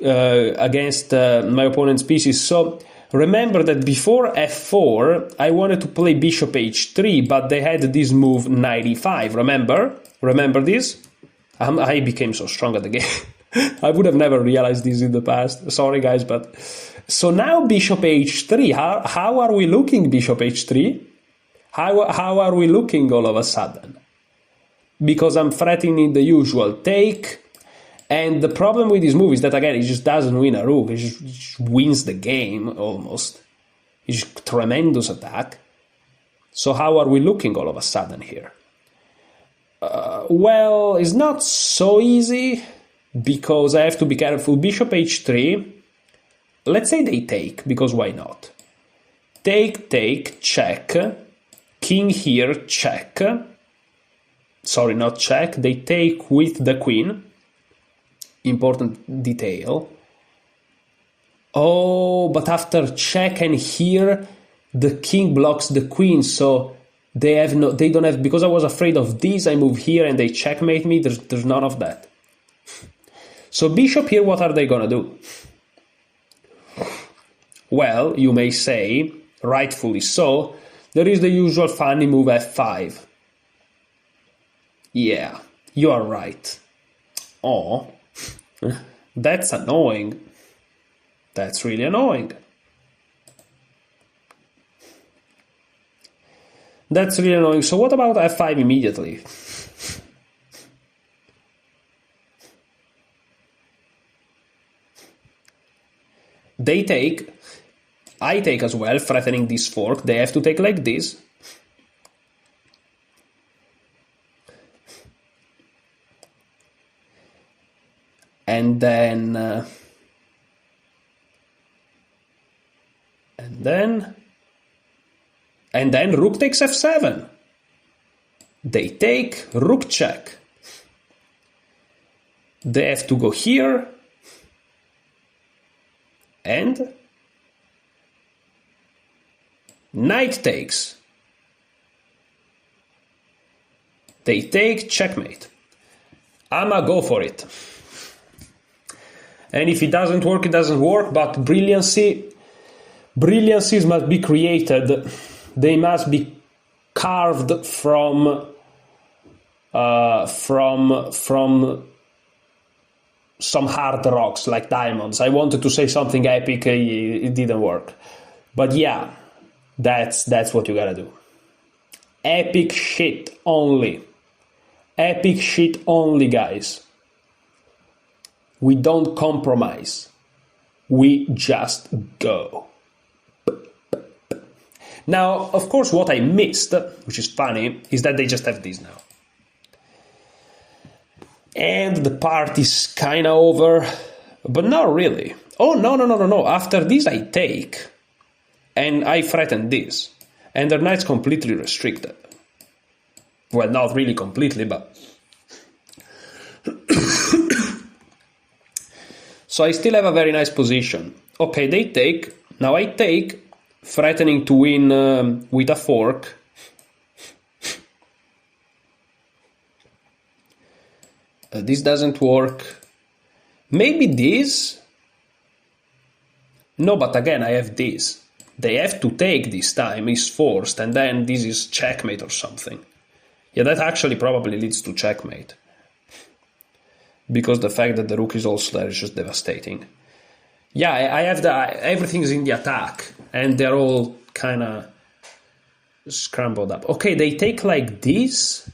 against my opponent's pieces. So remember that before f4, I wanted to play bishop h3, but they had this move knight e5. Remember this? I became so strong at the game. I would have never realized this in the past. Sorry, guys, but... So now bishop h3. How are we looking, bishop h3? How are we looking all of a sudden? Because I'm threatening the usual take. And the problem with this move is that, again, it just doesn't win a rook. It just wins the game, almost. It's just tremendous attack. So how are we looking all of a sudden here? Well, it's not so easy, because I have to be careful. Bishop h3. Let's say they take, because why not? Take, check. King here, check. Sorry, not check. They take with the queen. Important detail. Oh, but after check and here, the king blocks the queen, so they don't have, because I was afraid of this, I move here and they checkmate me. There's none of that. So bishop here, what are they gonna do? Well, you may say, rightfully so, there is the usual funny move f5. Yeah, you are right. Oh, that's annoying. That's really annoying. That's really annoying. So what about f5 immediately? They take. I take as well, threatening this fork. They have to take like this. And then rook takes f7. They take, rook check. They have to go here. And knight takes. They take, checkmate. I'ma go for it. And if it doesn't work, it doesn't work, but brilliancies must be created. They must be carved from some hard rocks like diamonds. I wanted to say something epic, it didn't work. But yeah, that's what you gotta do. Epic shit only. Epic shit only, guys. We don't compromise. We just go. Now, of course, what I missed, which is funny, is that they just have this now. And the party's kind of over, but not really. Oh, no. After this, I take. and I threaten this, and their knight's completely restricted. Well, not really completely, but... So I still have a very nice position. Okay, they take. Now I take, threatening to win with a fork. This doesn't work. Maybe this? No, but again, I have this. They have to take this time, is forced, and then this is checkmate or something. Yeah, that actually probably leads to checkmate. Because the fact that the rook is also there is just devastating. Yeah, I have everything's in the attack, and they're all kind of scrambled up. Okay, they take like this.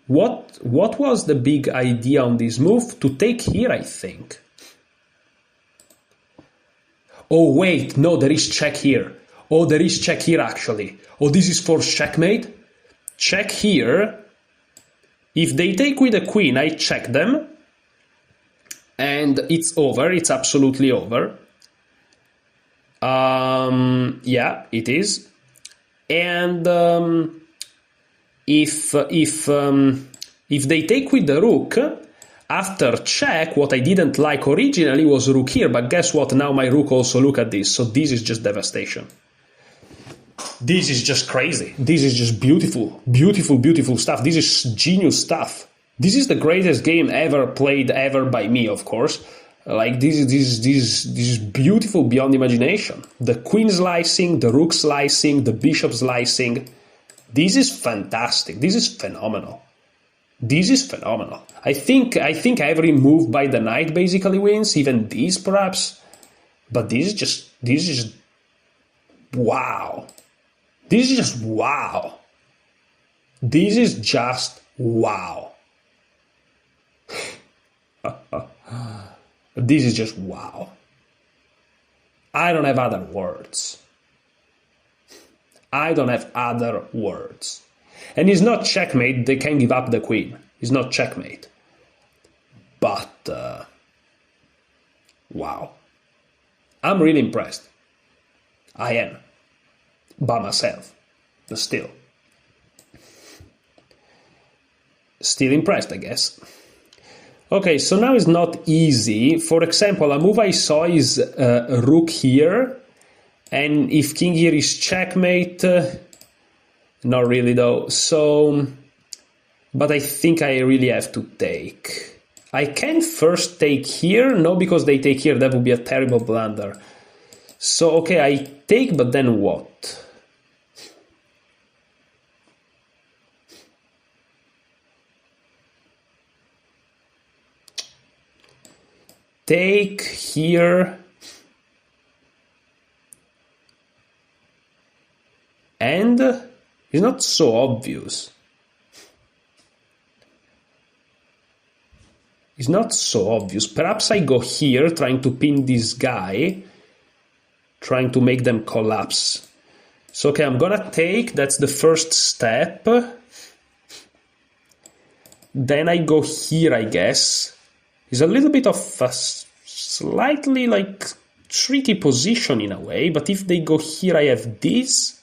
What was the big idea on this move? To take here, I think. Oh, wait, no, there is check here. Oh, there is check here, actually. Oh, this is forced checkmate. Check here. If they take with the queen, I check them. And it's over. It's absolutely over. Yeah, it is. And if they take with the rook, after check, what I didn't like originally was rook here, but guess what? Now my rook also look at this. So this is just devastation. This is just crazy. This is just beautiful, beautiful, beautiful stuff. This is genius stuff. This is the greatest game ever played ever by me, of course. Like this is beautiful beyond imagination. The queen slicing, the rook slicing, the bishop slicing. This is fantastic. This is phenomenal. This is phenomenal. I think every move by the knight basically wins, even these perhaps. But this is just wow. This is just wow. This is just wow. This is just wow. I don't have other words. I don't have other words. And it's not checkmate, they can give up the queen. It's not checkmate. But, wow. I'm really impressed. I am. By myself. But still. Still impressed, I guess. Okay, so now it's not easy. For example, a move I saw is rook here. And if king here is checkmate... not really though. So... But I think I really have to take. I can first take here. No, because they take here. That would be a terrible blunder. So, okay, I take, but then what? Take here. And it's not so obvious. It's not so obvious. Perhaps I go here, trying to pin this guy, trying to make them collapse. So, okay, I'm gonna take, that's the first step. Then I go here, I guess. It's a little bit of a slightly, like, tricky position in a way, but if they go here, I have this.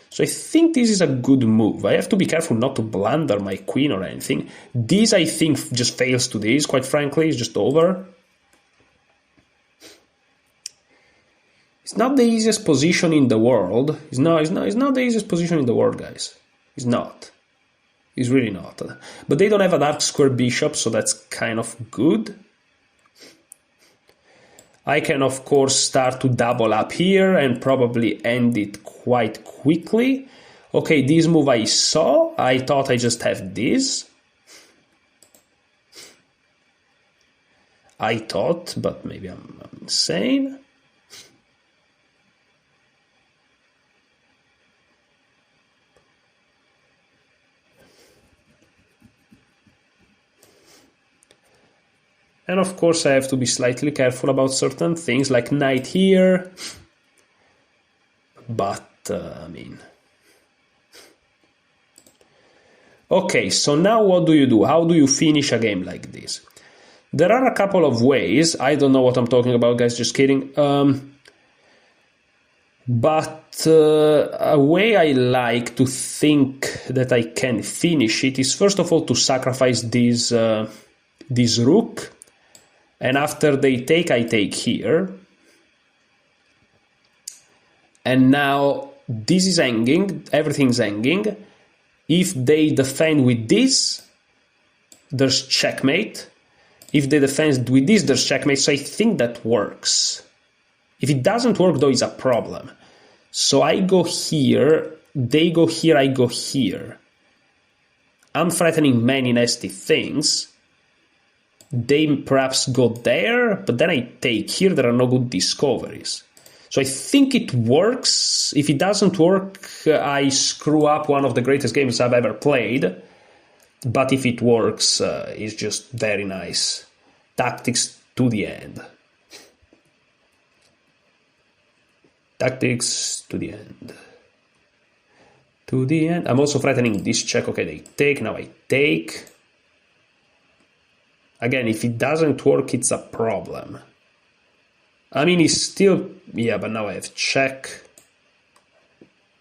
So I think this is a good move. I have to be careful not to blunder my queen or anything. This, I think, just fails to this, quite frankly. It's just over. It's not the easiest position in the world. It's not the easiest position in the world, guys. It's not. It's really not. But they don't have a dark square bishop, so that's kind of good. I can, of course, start to double up here and probably end it quite quickly. Okay, this move I saw. I thought I just have this. I thought, but maybe I'm insane. And of course I have to be slightly careful about certain things, like knight here. But, I mean... Okay, so now what do you do? How do you finish a game like this? There are a couple of ways. I don't know what I'm talking about, guys, just kidding. But a way I like to think that I can finish it is first of all to sacrifice this rook, and after they take, I take here. And now this is hanging, everything's hanging. If they defend with this, there's checkmate. If they defend with this, there's checkmate. So I think that works. If it doesn't work, though, it's a problem. So I go here, they go here, I go here. I'm threatening many nasty things. They perhaps go there, but then I take here, there are no good discoveries. So I think it works. If it doesn't work, I screw up one of the greatest games I've ever played. But if it works, it's just very nice. Tactics to the end. Tactics to the end. To the end. I'm also threatening this check. Okay, they take. Now I take. Again, if it doesn't work, it's a problem. I mean, it's still... Yeah, but now I have check.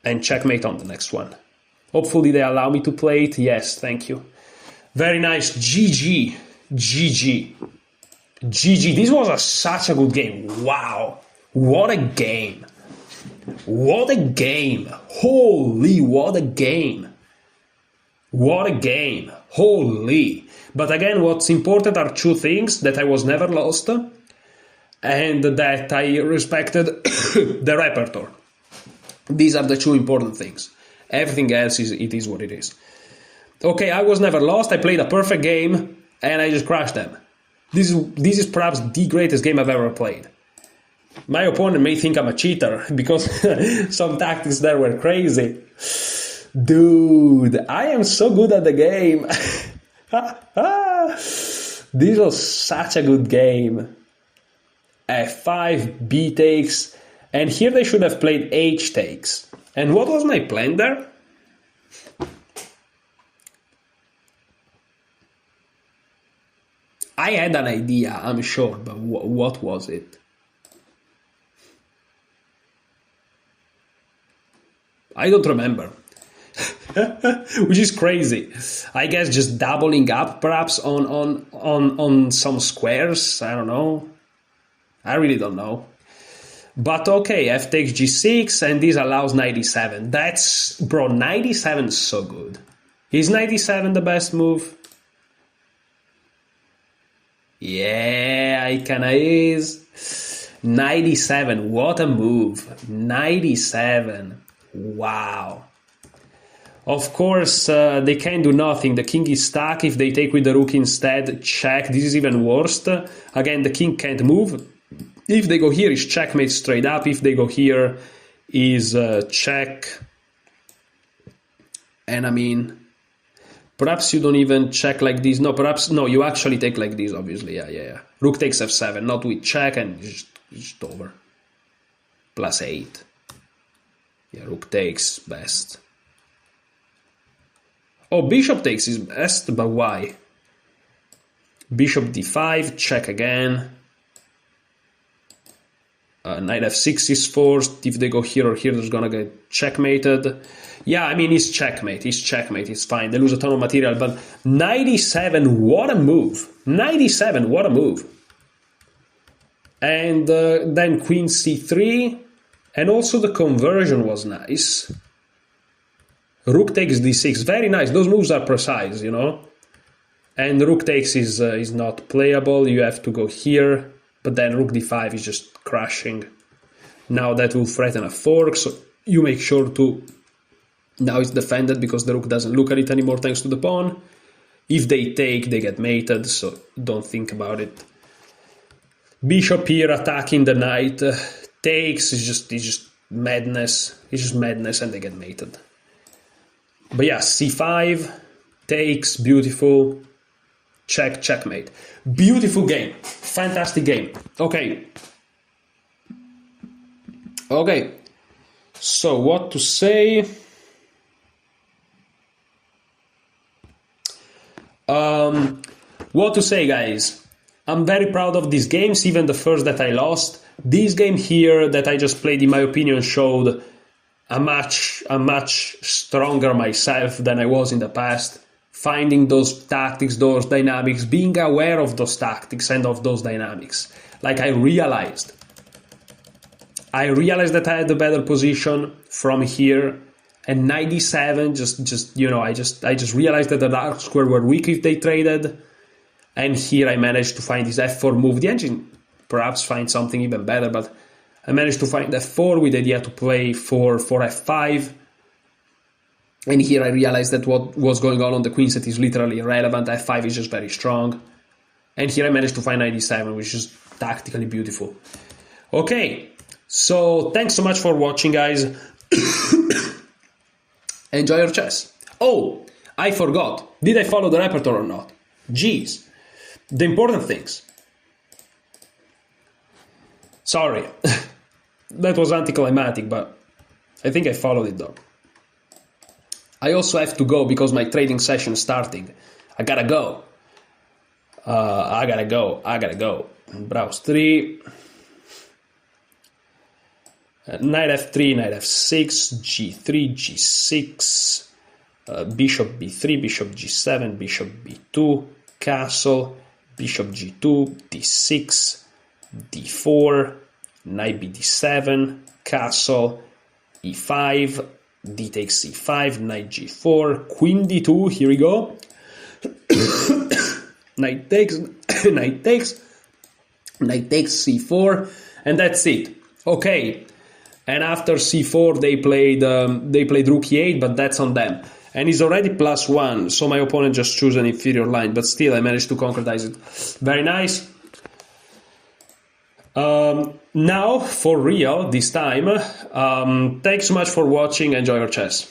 And checkmate on the next one. Hopefully they allow me to play it. Yes, thank you. Very nice. GG. GG. GG. This was such a good game. Wow. What a game. What a game. Holy, what a game. What a game. Holy. But again, what's important are two things: that I was never lost, and that I respected the repertoire. These are the two important things. Everything else it is what it is. Okay, I was never lost. I played a perfect game, and I just crushed them. This is perhaps the greatest game I've ever played. My opponent may think I'm a cheater because some tactics there were crazy. Dude, I am so good at the game. This was such a good game. F5, B takes, and here they should have played H takes. And what was my plan there? I had an idea, I'm sure, but what was it? I don't remember. Which is crazy. I guess just doubling up perhaps on some squares. I don't know. I really don't know. But okay, f takes g6, and this allows 97. That's... Bro, 97 is so good. Is 97 the best move? Yeah, it kinda is. 97, what a move. 97. Wow. Of course, they can do nothing. The king is stuck. If they take with the rook instead, check. This is even worse. Again, the king can't move. If they go here, is checkmate straight up. If they go here, is check. And I mean, perhaps you don't even check like this. No, perhaps, no, you actually take like this, obviously. Yeah. Rook takes f7, not with check, and just over. +8. Yeah, rook takes, best. Oh, bishop takes is best, but why? Bishop d5, check again. Knight f6 is forced. If they go here or here, there's gonna get checkmated. Yeah, I mean, it's checkmate. It's fine. They lose a ton of material, but 97, what a move. 97, what a move. And then queen c3. And also the conversion was nice. Rook takes d6, very nice. Those moves are precise, you know. And rook takes is not playable. You have to go here, but then rook d5 is just crashing. Now that will threaten a fork, so you make sure to... Now it's defended because the rook doesn't look at it anymore thanks to the pawn. If they take, they get mated, so don't think about it. Bishop here attacking the knight. Takes is just madness. It's just madness, and they get mated. But yeah, c5 takes, beautiful. Check, checkmate. Beautiful game. Fantastic game. Okay. So what to say? What to say, guys? I'm very proud of these games, even the first that I lost. This game here that I just played, in my opinion, showed a much stronger myself than I was in the past. Finding those tactics, those dynamics, being aware of those tactics and of those dynamics. Like I realized that I had the better position from here, and 97 just you know, I just realized that the dark square were weak if they traded, and here I managed to find this f4 move. The engine perhaps finds something even better, but I managed to find f4 with the idea to play for f5. And here I realized that what was going on the queen set is literally irrelevant. f5 is just very strong. And here I managed to find 97, which is tactically beautiful. Okay, so thanks so much for watching, guys. Enjoy your chess. Oh, I forgot. Did I follow the repertoire or not? Jeez. The important things. Sorry. That was anticlimactic, but I think I followed it though. I also have to go because my trading session is starting. I gotta go. I gotta go. Browse 3. Knight f3, knight f6, g3, g6, bishop b3, bishop g7, bishop b2, castle, bishop g2, d6, d4, knight b d7, castle, e5, d takes c5, knight g4, queen d2, here we go. Knight takes, knight takes, knight takes c4, and that's it. Okay, and after c4 they played rook e8, but that's on them. And he's already +1, so my opponent just chose an inferior line, but still I managed to concretize it. Very nice. Now, for real, this time, thanks so much for watching. Enjoy your chess.